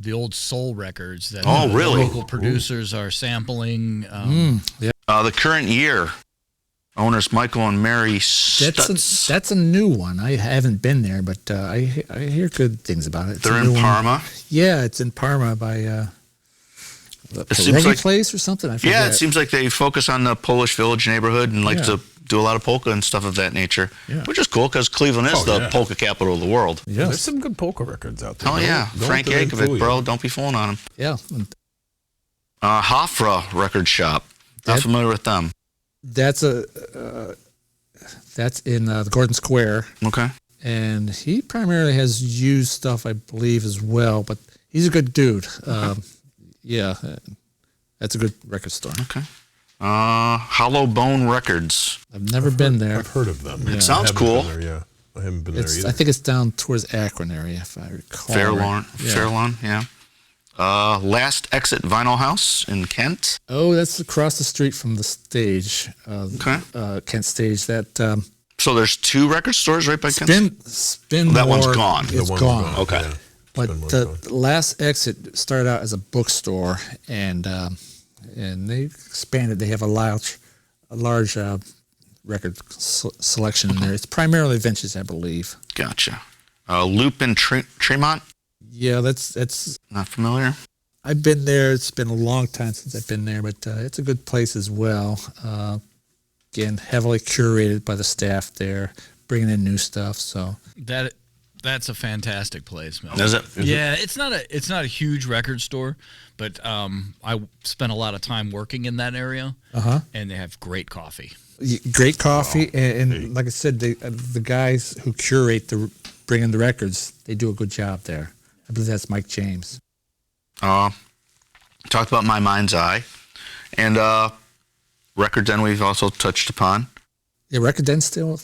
the old soul records that really? the local producers are sampling. The current year, owners Michael and Mary Stutz. That's a new one. I haven't been there, but I hear good things about it. It's They're a in new one. Parma. Yeah, it's in Parma by It seems like place or something. I forget. Yeah, it seems like they focus on the Polish Village neighborhood and like to do a lot of polka and stuff of that nature, which is cool because Cleveland is the polka capital of the world. Yeah, There's some good polka records out there. Oh yeah, Frank Yankovic, bro. Don't be fooling on him. Yeah. Hofra Record Shop. Not familiar with them. That's in the Gordon Square, Okay. and he primarily has used stuff, I believe, as well. But he's a good dude. Yeah, that's a good record store. Okay. Hollow Bone Records. I've never been there. I've heard of them. It sounds cool. Yeah, I haven't been there either. I think it's down towards Akron area, if I recall. Fairlawn, yeah. Last Exit Vinyl House in Kent. Oh, that's across the street from the stage. Kent Stage. That So there's two record stores right by Kent? Spin. That one's gone. It's gone. Okay. Yeah. But the Last Exit started out as a bookstore, and they expanded. They have a large record selection in there. It's primarily vintage, I believe. Gotcha. Loop in Tremont. Yeah, that's Not familiar. I've been there. It's been a long time since I've been there, but it's a good place as well. Again, heavily curated by the staff there, bringing in new stuff. So That's a fantastic place, Mel. Is it? Yeah, it's not a huge record store, but I spent a lot of time working in that area, and they have great coffee. Great coffee, and like I said, the guys who curate bring in the records, they do a good job there. I believe that's Mike James. Talked about My Mind's Eye, and Record Den we've also touched upon. Yeah, Record Den's still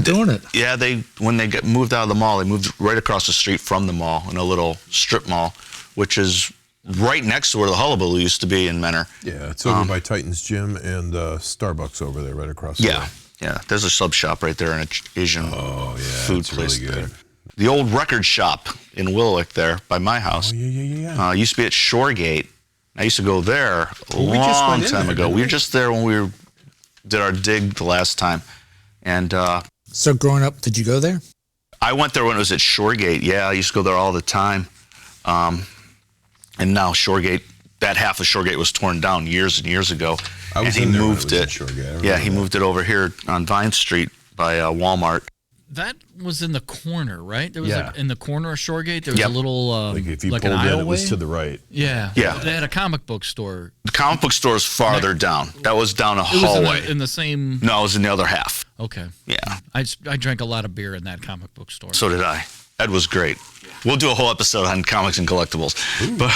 doing it. Yeah, when they moved out of the mall, they moved right across the street from the mall in a little strip mall, which is right next to where the Hullabaloo used to be in Menor. Yeah, it's over by Titan's Gym and Starbucks over there, right across the way. Yeah. There's a sub shop right there and an Asian food place really good. there. The old record shop in Willowick there by my house. Oh, yeah. Used to be at Shoregate. I used to go there a we just long went in time there, ago. didn't We we? were just there when we did our dig the last time. And So growing up, did you go there? I went there when it was at Shoregate. Yeah, I used to go there all the time. And now Shoregate, that half of Shoregate was torn down years and years ago. I was and in he there when moved it was it. at Shoregate. I Yeah, remember he that. moved it over here on Vine Street by Walmart. That was in the corner, right? There was Yeah. like in the corner of Shoregate. There was Yep. a little Like if you like pulled an in, aisleway. it was to the right. Yeah. Yeah. They had a comic book store. The comic book store is farther down. That was down a It was hallway. in the same. No, it was in the other half. Okay. Yeah, I drank a lot of beer in that comic book store. so did I. Ed was great. We'll do a whole episode on comics and collectibles. But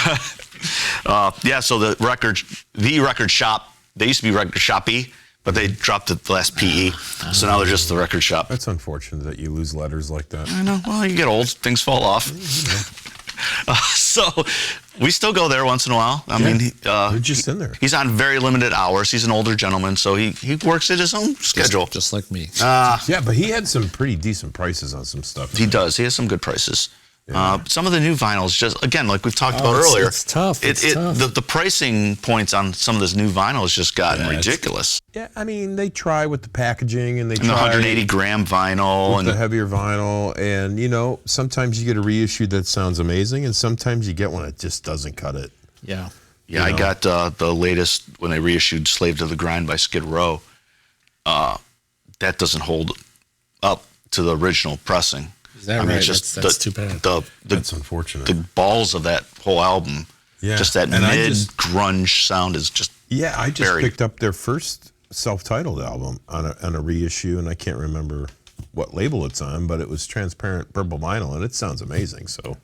so the record shop, they used to be Record Shoppy, but they dropped the last PE. So now they're just the record shop. That's unfortunate that you lose letters like that. I know. Well, you get old, things fall off. So we still go there once in a while. I mean, They're just in there. he's on very limited hours. He's an older gentleman, so he works at his own schedule. Just like me. Yeah, but he had some pretty decent prices on some stuff. He does. He has some good prices. Some of the new vinyls, just again, like we've talked about it's- earlier, it's tough. It's tough. The pricing points on some of this new vinyl has just gotten ridiculous. Yeah, I mean, they try with the packaging and they And the try 180 gram vinyl with and the heavier vinyl. And, sometimes you get a reissue that sounds amazing, and sometimes you get one that just doesn't cut it. Yeah. I got the latest when they reissued "Slave to the Grind" by Skid Row. That doesn't hold up to the original pressing. Is that right? That's too bad. That's unfortunate. The balls of that whole album, just that and mid-grunge sound is just I just buried. picked up their first self-titled album on a reissue, and I can't remember what label it's on, but it was transparent purple vinyl, and it sounds amazing. So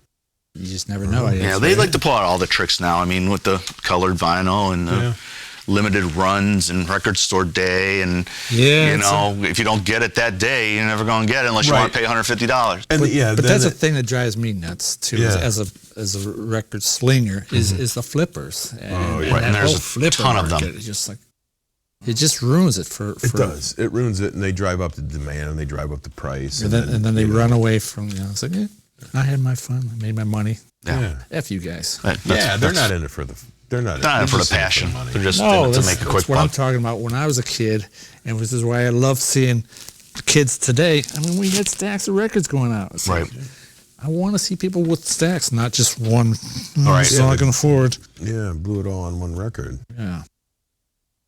You just never know. Yeah, they like to pull out all the tricks now. I mean, with the colored vinyl and the limited runs and record store day, and Yeah, you know, if you don't get it that day, you're never going to get it unless you Right. want to pay $150. And But that's the thing that drives me nuts too. Yeah. As a record slinger, is the flippers. And, Right, that and there's whole a flipper ton of them. market is just like, it just ruins it for. It does. It ruins it, and they drive up the demand, and they drive up the price, And then they run away from. It's like, I had my fun. I made my money. Yeah. F you guys. They're not in it for the. They're not. Not for the just in it passion. money. They're just No, in it to that's, make a quick that's what I'm buck. talking about. When I was a kid, and this is why I love seeing kids today. I mean, we had stacks of records going out. It's like, Right. I want to see people with stacks, not just one. right. That's all I can afford. Yeah, blew it all on one record. Yeah.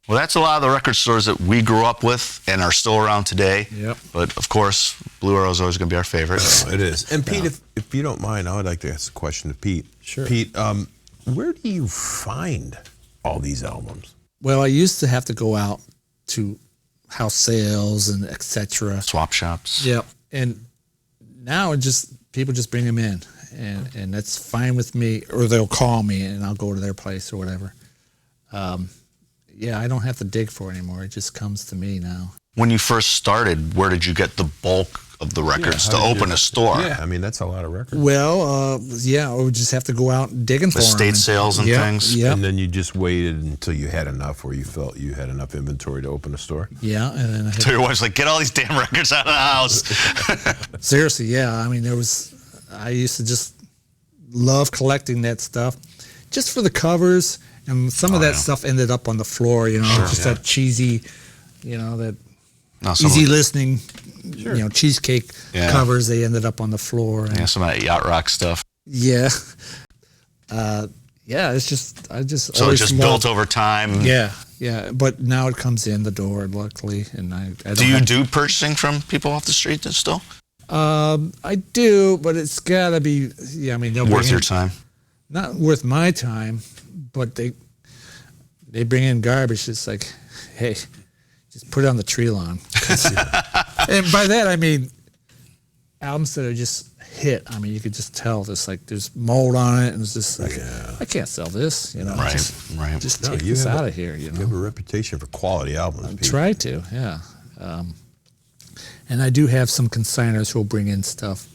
Well, that's a lot of the record stores that we grew up with and are still around today. Yep. But of course, Blue Arrow is always going to be our favorite. It is. And Pete, if you don't mind, I would like to ask a question to Pete. Sure. Pete, where do you find all these albums? Well, I used to have to go out to house sales and etc. Swap shops. Yep. And now people just bring them in, and that's fine with me. Or they'll call me, and I'll go to their place or whatever. Yeah, I don't have to dig for it anymore. It just comes to me now. When you first started, where did you get the bulk of the records to how did open you- a store? Yeah, I mean, that's a lot of records. Well, I would just have to go out digging for them. Estate sales and things? Yeah, And then you just waited until you had enough, where you felt you had enough inventory to open a store. yeah, and then I So your wife's like, get all these damn records out of the house. seriously, yeah. I mean, I used to just love collecting that stuff, just for the covers, and some of that stuff ended up on the floor. That cheesy, that No, some easy of, listening, cheesecake Yeah. covers. They ended up on the floor. And, yeah, some of that yacht rock stuff. yeah. It's just I just So it always just loved- built over time. Yeah. But now it comes in the door, luckily, and I don't Do you have- do purchasing from people off the street still? I do, but it's gotta be. Yeah, I mean, they'll Worth bring your in- time? Not worth my time, but they bring in garbage. It's like, hey, just put it on the tree lawn. And by that I mean albums that are just hit. I mean, you could just tell there's mold on it, and it's just like, I can't sell this. Right, right. Just No, take you this have out a- of here. You have a reputation for quality albums, Pete. Try to, yeah. And I do have some consigners who will bring in stuff,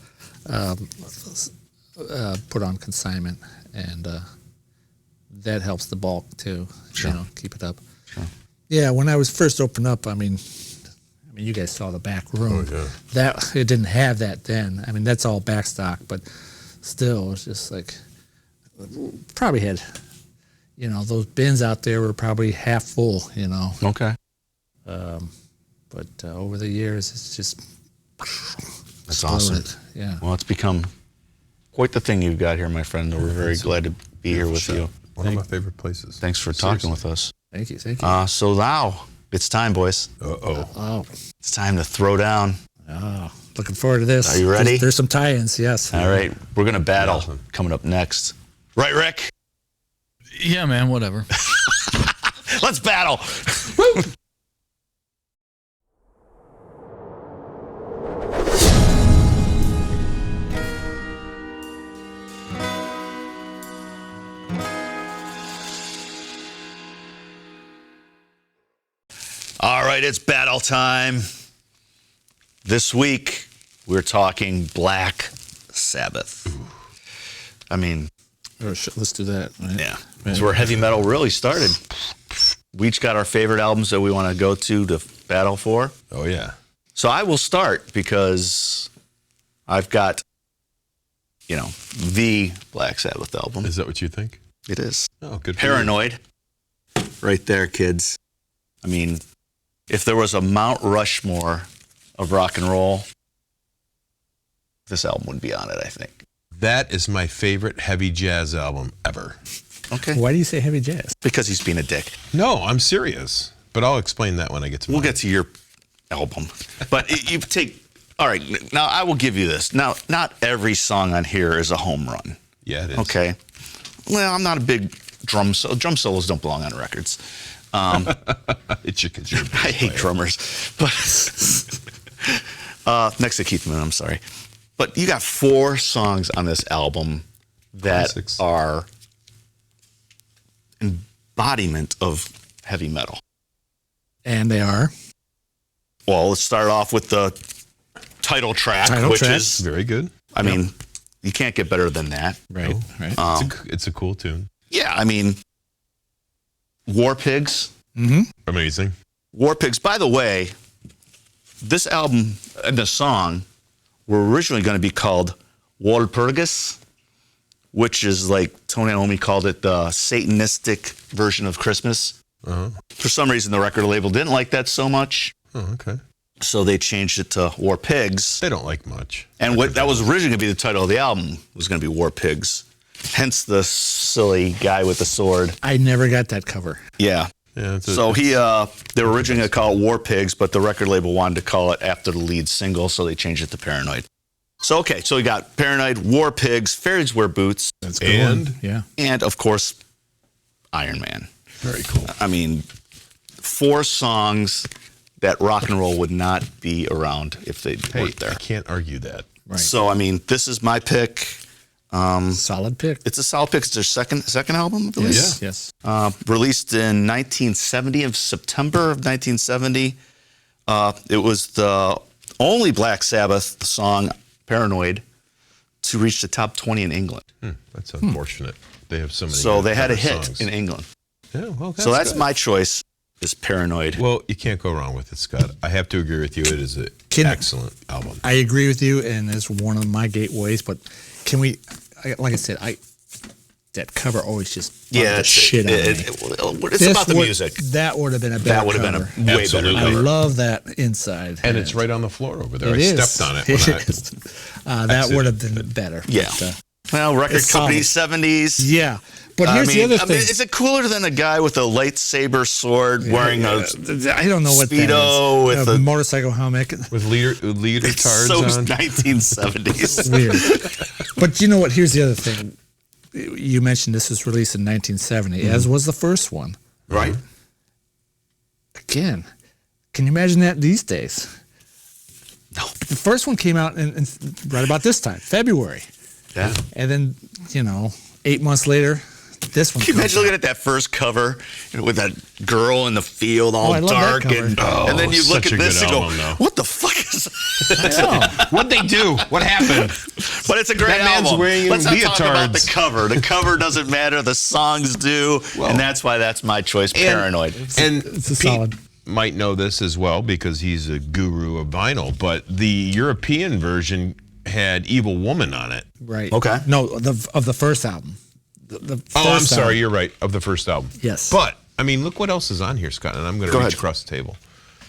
put on consignment, and that helps the bulk too. Sure. Keep it up. Sure. Yeah, when I was first opened up, I mean, you guys saw the back room. Oh, yeah. That it didn't have that then. I mean, that's all back stock, but still, it's just like probably had, those bins out there were probably half full. Okay. But over the years, it's just That's awesome. exploded. Yeah. Well, it's become quite the thing you've got here, my friend. We're very glad to be here with you. One of my favorite places. Thanks for talking with us. Thank you. Thank you. So now it's time, boys. Oh, It's time to throw down. looking forward to this. Are you ready? There's some tie-ins, yes. All right, we're gonna battle Awesome. coming up next. Right, Rick? Yeah, man, whatever. Let's battle. All right, it's battle time. This week, we're talking Black Sabbath. I mean, Let's do that. Right? yeah, that's where heavy metal really started. We each got our favorite albums that we want to go to battle for. Oh, yeah. So I will start because I've got, the Black Sabbath album. Is that what you think? It is. Oh, good for you. Paranoid. Right there, kids. I mean, if there was a Mount Rushmore of rock and roll, this album would be on it, I think. That is my favorite heavy jazz album ever. Okay. Why do you say heavy jazz? Because he's being a dick. No, I'm serious. But I'll explain that when I get to We'll mine. get to your album. But you take, all right, now I will give you this. Now, not every song on here is a home run. Yeah, it is. Okay. Well, I'm not a big drum solos don't belong on records. It's your considered. I hate drummers. But next to Keith Moon, I'm sorry. But you got 4 songs on this album that Classics. are embodiment of heavy metal. And they are. Well, let's start off with the title track, which is very good. I mean, you can't get better than that. Right, right. It's a cool tune. Yeah, I mean, War Pigs. Amazing. War Pigs. By the way, this album and the song were originally going to be called Walpurgis, which is like Tony Iommi called it the Satanistic version of Christmas. For some reason, the record label didn't like that so much. Oh, okay. So they changed it to War Pigs. They don't like much. And what that was originally going to be the title of the album was going to be War Pigs. Hence the silly guy with the sword. I never got that cover. Yeah. Yeah. So they were originally going to call it War Pigs, but the record label wanted to call it after the lead single, so they changed it to Paranoid. So, okay, so we got Paranoid, War Pigs, Fairies Wear Boots. That's a good one. Yeah. And, of course, Iron Man. Very cool. I mean, 4 songs that rock and roll would not be around if they weren't there. I can't argue that. Right. So, I mean, this is my pick. Solid pick. It's a solid pick. It's their second album, I believe. Yes. Released in 1970, of September of 1970. It was the only Black Sabbath song, Paranoid, to reach the top 20 in England. That's unfortunate. They have so many. So they had a better hit songs. in England. Yeah, well, So that's good. my choice, is Paranoid. Well, you can't go wrong with it, Scott. I have to agree with you. It is an excellent album. I agree with you, and it's one of my gateways. But can we, like I said, that cover always just bugged the shit out of me. It's about the music. That would have been a better That would have been cover. a way Absolutely. better I cover. love that inside. And it's right on the floor over there. It I is. stepped on it. It When is. That would have been better. Yeah. But, Well, record it's company solid. 70s. yeah. But here's the other thing. Is it cooler than a guy with a lightsaber sword wearing a I don't know what Speedo that is. with a a- motorcycle helmet. with leotards so on. 1970s? Weird. But you know what? Here's the other thing. You mentioned this was released in 1970, as was the first one. Right? Again, can you imagine that these days? No. The first one came out in right about this time, February. Yeah. And then, 8 months later, this one Can you comes imagine looking at that first cover with that girl in the field all I love that dark, cover. and then you look such at a this good and go, album, though. "What the fuck is that?" out. What'd they do? What happened? But it's a great That man's album. wearing Let's not talk about the leotards. cover. The cover doesn't matter. The songs do, and that's why that's my choice. Paranoid. And It's a Pete solid. might know this as well because he's a guru of vinyl, but the European version had Evil Woman on it. Right. Okay. No, of the first album. The Oh, I'm first sorry. album. You're right. Of the first album. Yes. But, I mean, look what else is on here, Scott, and I'm going to Go reach ahead. across the table.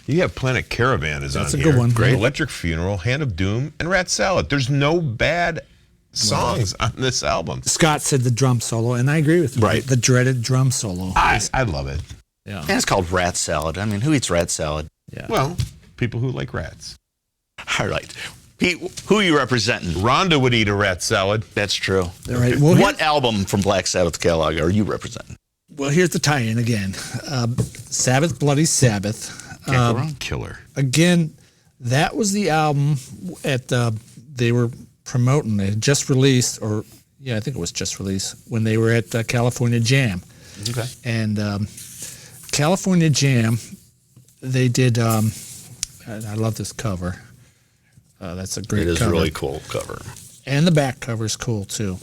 You have Planet Caravan is That's on a here. good one. Great. Electric Funeral, Hand of Doom, and Rat Salad. There's no bad songs on this album. Scott said the drum solo, and I agree with him. Right. The dreaded drum solo. I love it. Yeah. And it's called rat salad. I mean, who eats rat salad? Yeah. Well, people who like rats. All right. Pete, who are you representing? Rhonda would eat a rat salad. That's true. All right. Well, What album from Black Sabbath catalog are you representing? Well, here's the tie-in again. Sabbath, Bloody Sabbath. Can't go wrong. Killer. Again, that was the album they were promoting. They had just released, I think it was just released when they were at California Jam. Okay. And California Jam, they did. And I love this cover. That's a great It is cover. a really cool cover. And the back cover is cool too.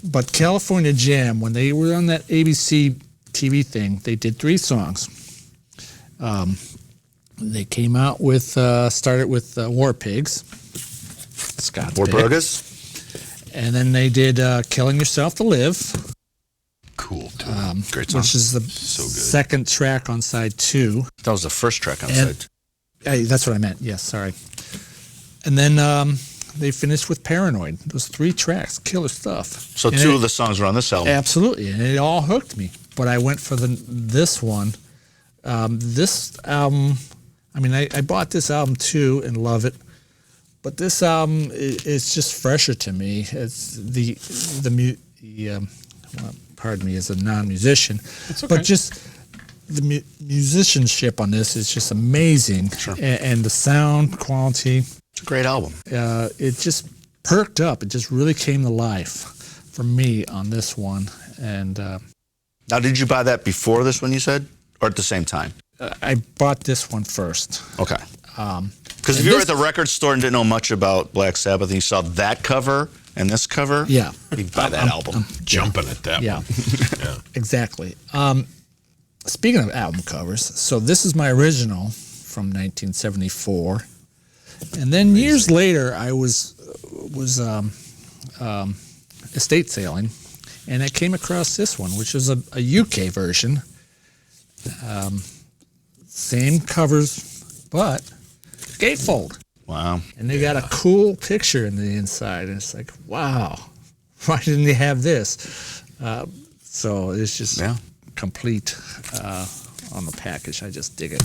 But California Jam, when they were on that ABC TV thing, they did 3 songs. They came out with, started with War Pigs, Scott's War pick. Burgers? And then they did Killing Yourself to Live, Cool, too. Great song. which is the good. second track on side 2. That was the first track on And- side. That's what I meant. Yes, sorry. And then they finished with Paranoid. Those 3 tracks, killer stuff. So And 2 it- of the songs were on this album. Absolutely, and it all hooked me. But I went for this one. This album, I mean, I bought this album too and love it. But this album is just fresher to me. It's well, pardon me, as a non-musician, but just the musicianship on this is just amazing. Sure. And the sound quality, It's a great album. it just perked up. It just really came to life for me on this one. And Now, did you buy that before this one, you said? or at the same time? I bought this one first. Okay. Because if you were at the record store and didn't know much about Black Sabbath and you saw that cover and this cover, Yeah. you'd buy that album. Jumping at that Yeah. one. Yeah. Exactly. Speaking of album covers, so this is my original from 1974, and then years later I was estate sailing, and I came across this one, which is a UK version. Same covers, but gatefold. Wow. And they got a cool picture in the inside, and it's like, wow, why didn't they have this? So it's just complete on the package. I just dig it.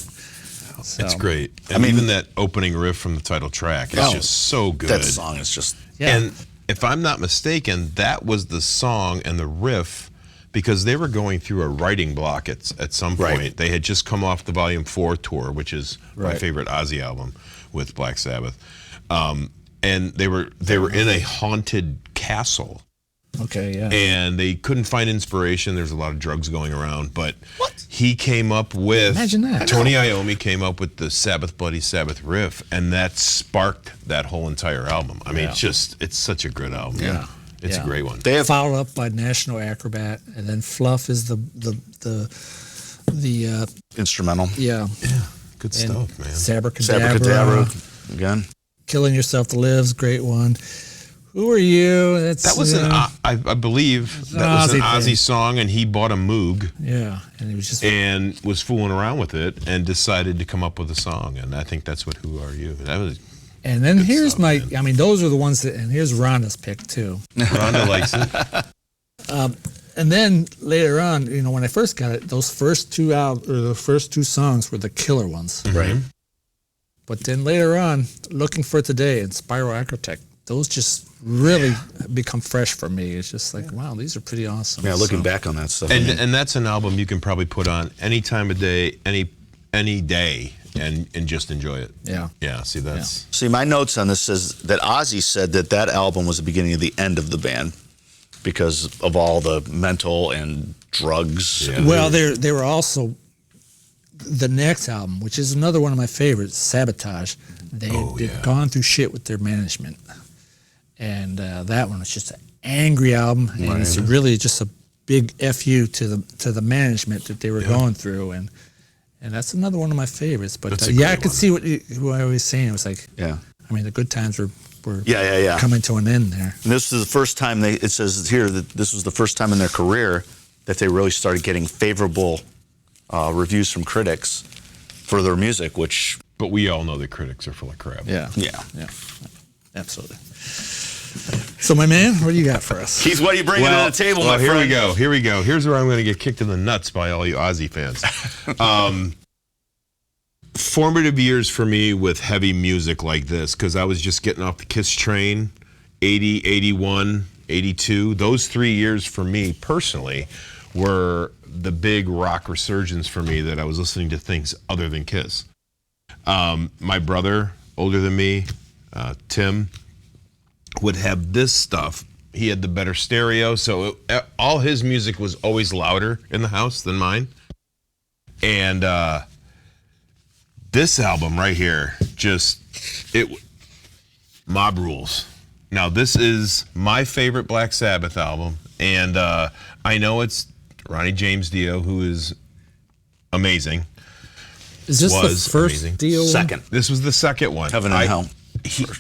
So, It's great. And even that opening riff from the title track is just so good. That song is just... And if I'm not mistaken, that was the song and the riff because they were going through a writing block at some point. Right. They had just come off the Volume 4 tour, which is my Right. favorite Ozzy album with Black Sabbath. And they were in a haunted castle. Okay, yeah. And they couldn't find inspiration. There's a lot of drugs going around, but he came up with... Imagine that. Tony Iommi came up with the Sabbath Bloody Sabbath riff, and that sparked that whole entire album. I mean, it's such a good album. Yeah. It's a great one. They have followed up by National Acrobat, and then Fluff is the instrumental. Yeah. Good stuff, man. Sabracadabra. Again. Killing Yourself to Live's great one. Who Are You? That was I believe that was an Ozzy song, and he bought a Moog. Yeah, and he was just was fooling around with it, and decided to come up with a song, and I think that's what Who Are You? That was. And then here's stuff, man. I mean, those are the ones that, and here's Rhonda's pick too. Rhonda likes it. And then later on, when I first got it, those first two songs were the killer ones, right? But then later on, Looking for Today and Spiral Architect, those just really become fresh for me. It's just like, wow, these are pretty awesome. Yeah, looking back on that stuff. And that's an album you can probably put on any time of day, any day, and just enjoy it. Yeah. Yeah, see, that's... Yeah. See, my notes on this says that Ozzy said that album was the beginning of the end of the band because of all the mental and drugs. Yeah. Well, they were also... The next album, which is another one of my favorites, Sabotage, they'd gone through shit with their management. And that one was just an angry album, and it's really just a big FU to the management that they were going through, and that's another one of my favorites. But I could see what I was saying. It was like, I mean, the good times were coming to an end there. And this is the first time it says here that this was the first time in their career that they really started getting favorable reviews from critics for their music, But we all know that critics are full of crap. Yeah, absolutely. So, my man, what do you got for us? Keith, what are you bringing to the table, my here friend? Here we go. Here's where I'm going to get kicked in the nuts by all you Ozzy fans. Formative years for me with heavy music like this, because I was just getting off the Kiss train, 80, 81, 82. Those 3 years for me personally were the big rock resurgence for me, that I was listening to things other than Kiss. My brother, older than me, Tim, would have this stuff. He had the better stereo, so all his music was always louder in the house than mine. And this album right here, Mob Rules. Now, this is my favorite Black Sabbath album, and I know it's Ronnie James Dio, who is amazing. Is this the first Dio one? Second. This was the second one. Heaven and Hell.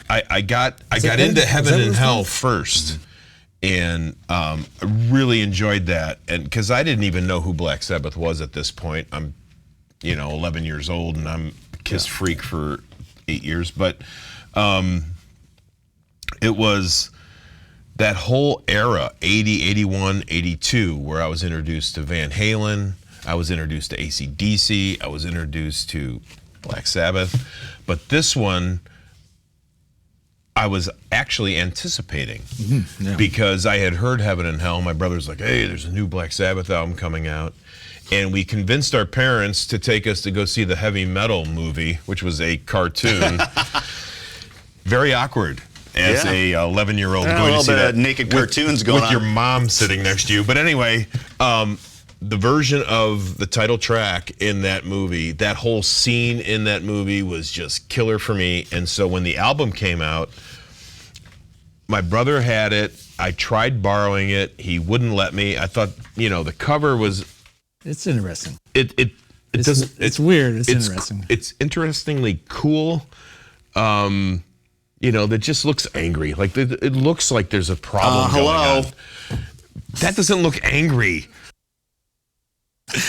I got into Heaven and Hell first, and I really enjoyed that, and because I didn't even know who Black Sabbath was at this point. I'm 11 years old, and I'm a Kiss freak for 8 years, but it was that whole era, 80, 81, 82, where I was introduced to Van Halen, I was introduced to AC/DC, I was introduced to Black Sabbath, but this one I was actually anticipating, because I had heard Heaven and Hell. My brother's like, hey, there's a new Black Sabbath album coming out. And we convinced our parents to take us to go see the Heavy Metal movie, which was a cartoon. Very awkward as a 11-year-old going to see that naked cartoons going with on. your mom sitting next to you. But anyway, the version of the title track in that movie, that whole scene in that movie was just killer for me. And so when the album came out, my brother had it. I tried borrowing it. He wouldn't let me. I thought, the cover was. It's interesting. It doesn't. It's weird. It's interesting. It's interestingly cool. That just looks angry. Like it looks like there's a problem going on. That doesn't look angry.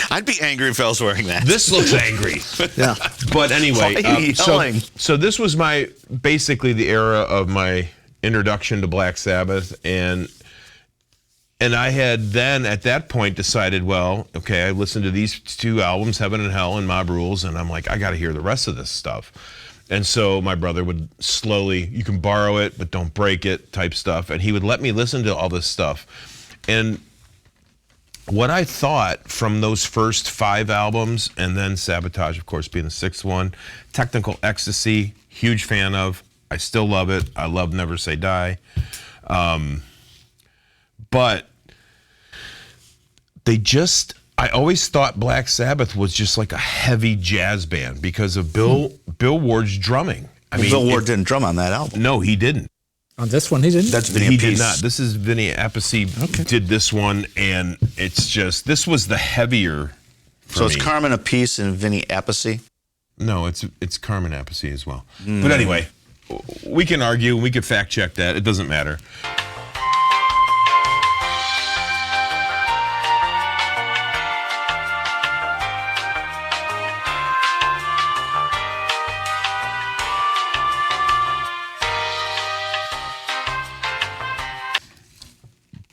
I'd be angry if I was wearing that. This looks angry. Yeah. But anyway, Why are you yelling? so this was basically the era of my introduction to Black Sabbath, and I had then at that point decided, well, okay, I listened to these two albums, Heaven and Hell and Mob Rules, and I'm like, I got to hear the rest of this stuff. And so my brother would slowly, you can borrow it, but don't break it type stuff, and he would let me listen to all this stuff. And what I thought from those first 5 albums, and then Sabotage, of course, being the 6th one, Technical Ecstasy, huge fan of. I still love it. I love Never Say Die. But I always thought Black Sabbath was just like a heavy jazz band because of Bill Ward's drumming. Bill Ward didn't drum on that album. No, he didn't. On this one, he didn't? That's Vinny He Appice. did not. This is Vinny Appice did this one, and it's just, this was the heavier for So it's me. Carmen Appice and Vinny Appice? No, it's Carmen Appice as well. But anyway, we can argue, we could fact check that. It doesn't matter.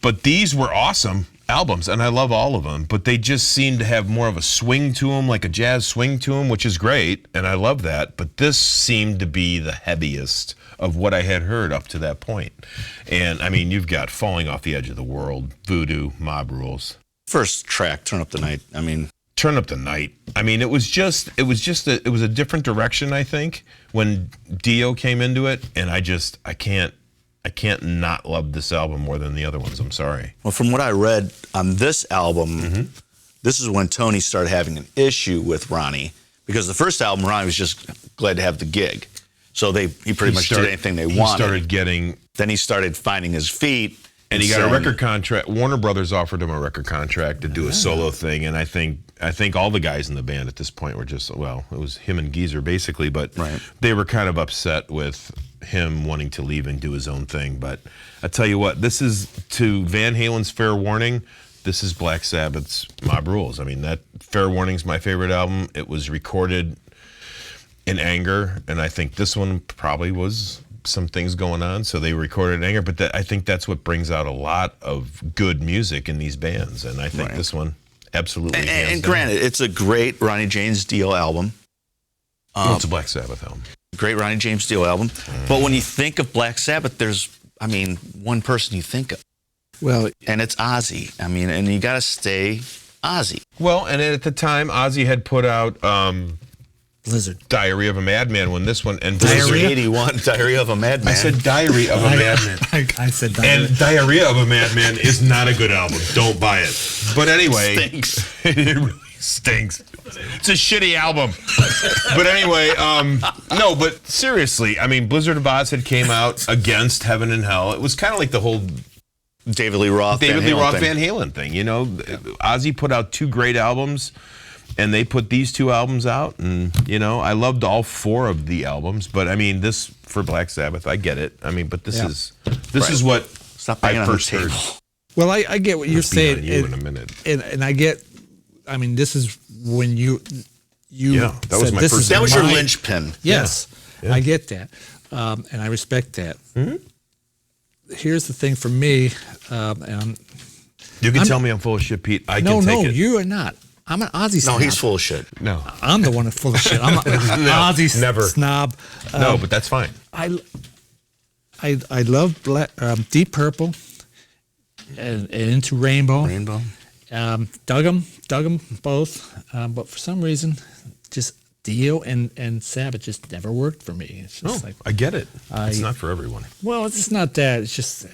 But these were awesome albums, and I love all of them, but they just seemed to have more of a swing to them, like a jazz swing to them, which is great, and I love that. But this seemed to be the heaviest of what I had heard up to that point. And, you've got Falling Off the Edge of the World, Voodoo, Mob Rules. First track, Turn Up the Night. Turn Up the Night. It was a different direction, I think, when Dio came into it, and I can't not love this album more than the other ones. I'm sorry. Well, from what I read on this album, this is when Tony started having an issue with Ronnie, because the first album, Ronnie was just glad to have the gig. So he pretty much did anything they wanted. Then he started finding his feet. And he got a record contract. Warner Brothers offered him a record contract to do a solo thing, and I think all the guys in the band at this point were just, it was him and Geezer basically, but they were kind of upset with him wanting to leave and do his own thing. But I tell you what, this is, to Van Halen's Fair Warning, this is Black Sabbath's Mob Rules. That Fair Warning's my favorite album. It was recorded in anger, and I think this one probably was some things going on, so they recorded in anger, but I think that's what brings out a lot of good music in these bands, and I think this one absolutely and granted, it's a great Ronnie James Dio album. It's a Black Sabbath album. Great Ronnie James Dio album. But when you think of Black Sabbath, there's, one person you think of. Well, and it's Ozzy. And you got to stay Ozzy. Well, and at the time, Ozzy had put out Blizzard. Diary of a Madman when this one, and Diarrhea 81, Diary of a Madman. I said Diary of a Madman. I said Diarrhea. And Diarrhea of a Madman is not a good album. Don't buy it. But anyway. Stinks. It really stinks. It's a shitty album. But anyway, no, but seriously, Blizzard of Oz had came out against Heaven and Hell. It was kind of like the whole David Lee Roth Van Halen thing. Ozzy put out 2 great albums, and they put these 2 albums out, and I loved all 4 of the albums. But this for Black Sabbath, I get it. But this is what I first heard. Well, I get what you're saying. You in a minute, and I get. This is when you. That was my first. That was your linchpin. Yes, I get that, and I respect that. Mm-hmm. Here's the thing for me, and you can tell me I'm full of shit, Pete. I can take it. No, you are not. I'm an Ozzy snob. No, he's full of shit. No. I'm the one that's full of shit. I'm an Ozzy snob. No, but that's fine. I love Deep Purple and Into Rainbow. Dug them both. But for some reason, just Dio and Sabbath just never worked for me. It's just I get it. It's not for everyone. Well, it's not that. It's just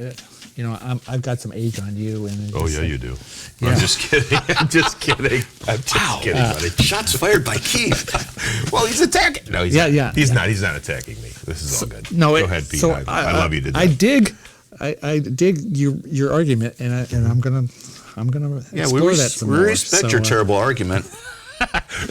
I've got some age on you. And Oh, yeah, you do. Yeah. I'm just kidding. I'm just kidding. I'm just kidding, buddy. Shots fired by Keith. Well, he's attacking. No, he's Yeah, not. yeah, He's yeah. not. He's not attacking me. This is all good. No, Go ahead, Pete. So I love you to death. I dig your argument, and I'm gonna explore that some we more. respect So, your terrible argument.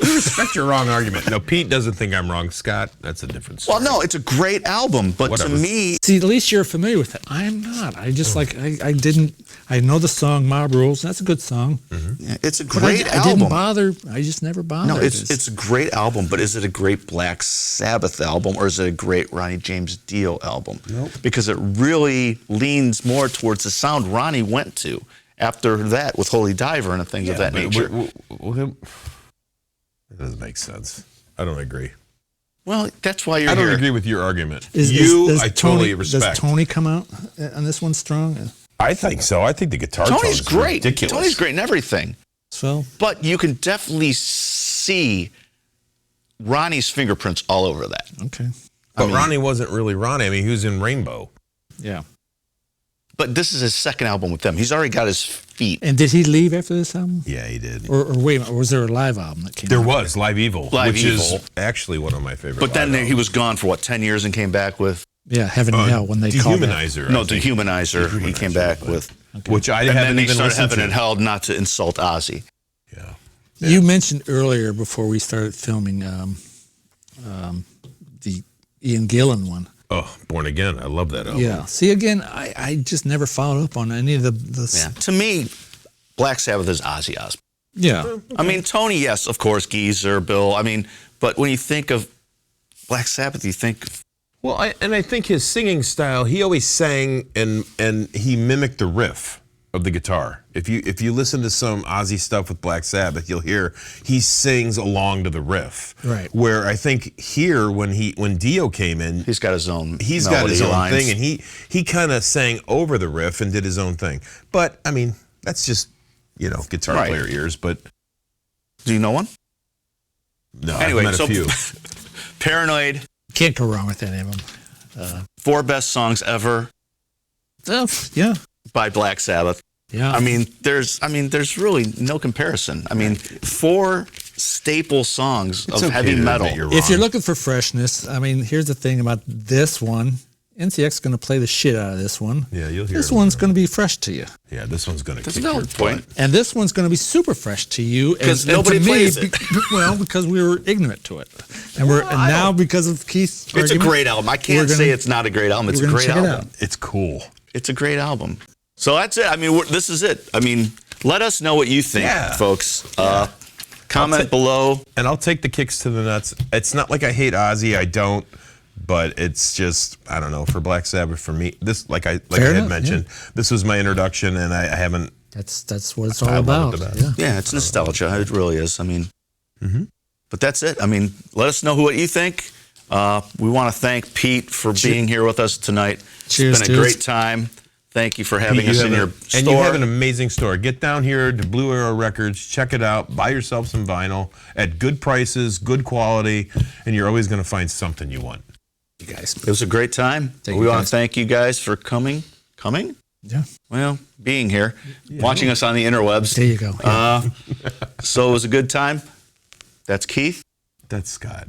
We respect your wrong argument. No, Pete doesn't think I'm wrong. Scott, that's a different story. Well, no, it's a great album, but Whatever. to me, See, at least you're familiar with it. I'm not. I just I know the song Mob Rules. That's a good song. it's a But great I album. didn't bother. I just never bothered. No, it's a great album, but is it a great Black Sabbath album or is it a great Ronnie James Dio album? Nope. Because it really leans more towards the sound Ronnie went to after that with Holy Diver and things of that nature. That doesn't make sense. I don't agree. Well, that's why you're I don't here. agree with your argument. Does I totally Tony, respect. Does Tony come out on this one strong? I think so. I think the guitar Tony's tone's great. ridiculous. Tony's great in everything. So But you can definitely see Ronnie's fingerprints all over that. okay, But Ronnie wasn't really Ronnie. I mean, he was in Rainbow. yeah. But this is his second album with them. He's already got his feet. And did he leave after this album? Yeah, he did. Or wait a minute, or was there a live album that came There out? was Live Evil, Live which Evil. is actually one of my favorite. But then live he was gone for, 10 years and came back with... Yeah, Heaven and Hell when they called it. Dehumanizer. No, I think. Dehumanizer. He came back but- with... Which I And then haven't they even started listened Heaven to. and Hell not to insult Ozzy. Yeah. You mentioned earlier before we started filming the Ian Gillan one. Oh, Born Again. I love that album. Yeah. See, again, I just never followed up on any of the Yeah. To me, Black Sabbath is Ozzy Osbourne. yeah. I mean, Tony, yes, of course, Geezer, Bill. I mean, but when you think of Black Sabbath, you think... Well, I think his singing style, he always sang and he mimicked the riff of the guitar. If you listen to some Ozzy stuff with Black Sabbath, you'll hear he sings along to the riff. Right. Where I think here when Dio came in, He's got his own he's got his melody own lines. thing, and he kind of sang over the riff and did his own thing. But I mean, that's just guitar Right. player ears. But Do you know one? no, Anyway, I've met so a few. Paranoid, Can't go wrong with any of them. 4 best songs ever Yeah. by Black Sabbath. Yeah. I mean, there's really no comparison. I mean, 4 staple songs It's of okay heavy to metal. admit you're If you're wrong. looking for freshness, I mean, here's the thing about this one. NCX is going to play the shit out of this one. Yeah, you'll hear This it. one's going to be fresh to you. Yeah, this one's gonna That's kick a your valid point. And this one's going to be super fresh to you. 'Cause and nobody to me, plays it. Well, because we were ignorant to it. And now because of Keith's It's a argument, great album. I can't say it's not a great album. It's a we're gonna great check it album. out. It's cool. It's a great album. So that's it. I mean, this is it. I mean, let us know what you think, Yeah. folks. Comment below. And I'll take the kicks to the nuts. It's not like I hate Ozzy. I don't. But it's just, I don't know, for Black Sabbath, for me, this, like I Fair had enough, mentioned, this was my introduction, and I haven't. That's what it's all I love about. it the best. Yeah. Yeah, it's nostalgia. It really is. I mean, but that's it. I mean, let us know what you think. We want to thank Pete for being here with us tonight. Cheers, It's been a dudes. great time. Thank you for having Pete, us you in have your a- store. And you have an amazing store. Get down here to Blue Arrow Records, check it out, buy yourself some vinyl at good prices, good quality, and you're always going to find something you want. You guys. It was a great time. Thank We you, want guys. to thank you guys for coming? Yeah. Well, being here, watching us on the interwebs. There you go. Yeah. So it was a good time. That's Keith. That's Scott.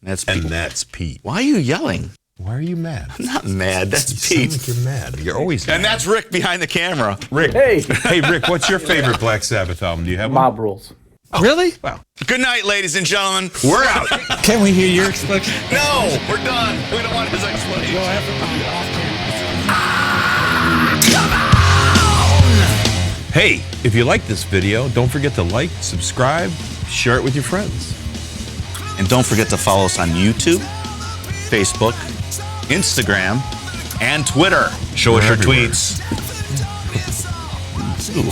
That's And Pete. that's Pete. Why are you yelling? Why are you mad? I'm not mad. That's You Pete. sound like you're mad. You're always mad. And that's Rick behind the camera. Rick. Hey, Rick, what's your favorite Black Sabbath album? Do you have one? Mob Rules. Really? Wow. Good night, ladies and gentlemen. We're out. Can we hear your explanation? No, we're done. We don't want his explanation. Hey, if you like this video, don't forget to like, subscribe, share it with your friends. And don't forget to follow us on YouTube, Facebook, Instagram, and Twitter. Show us We're your everywhere. tweets. Ooh.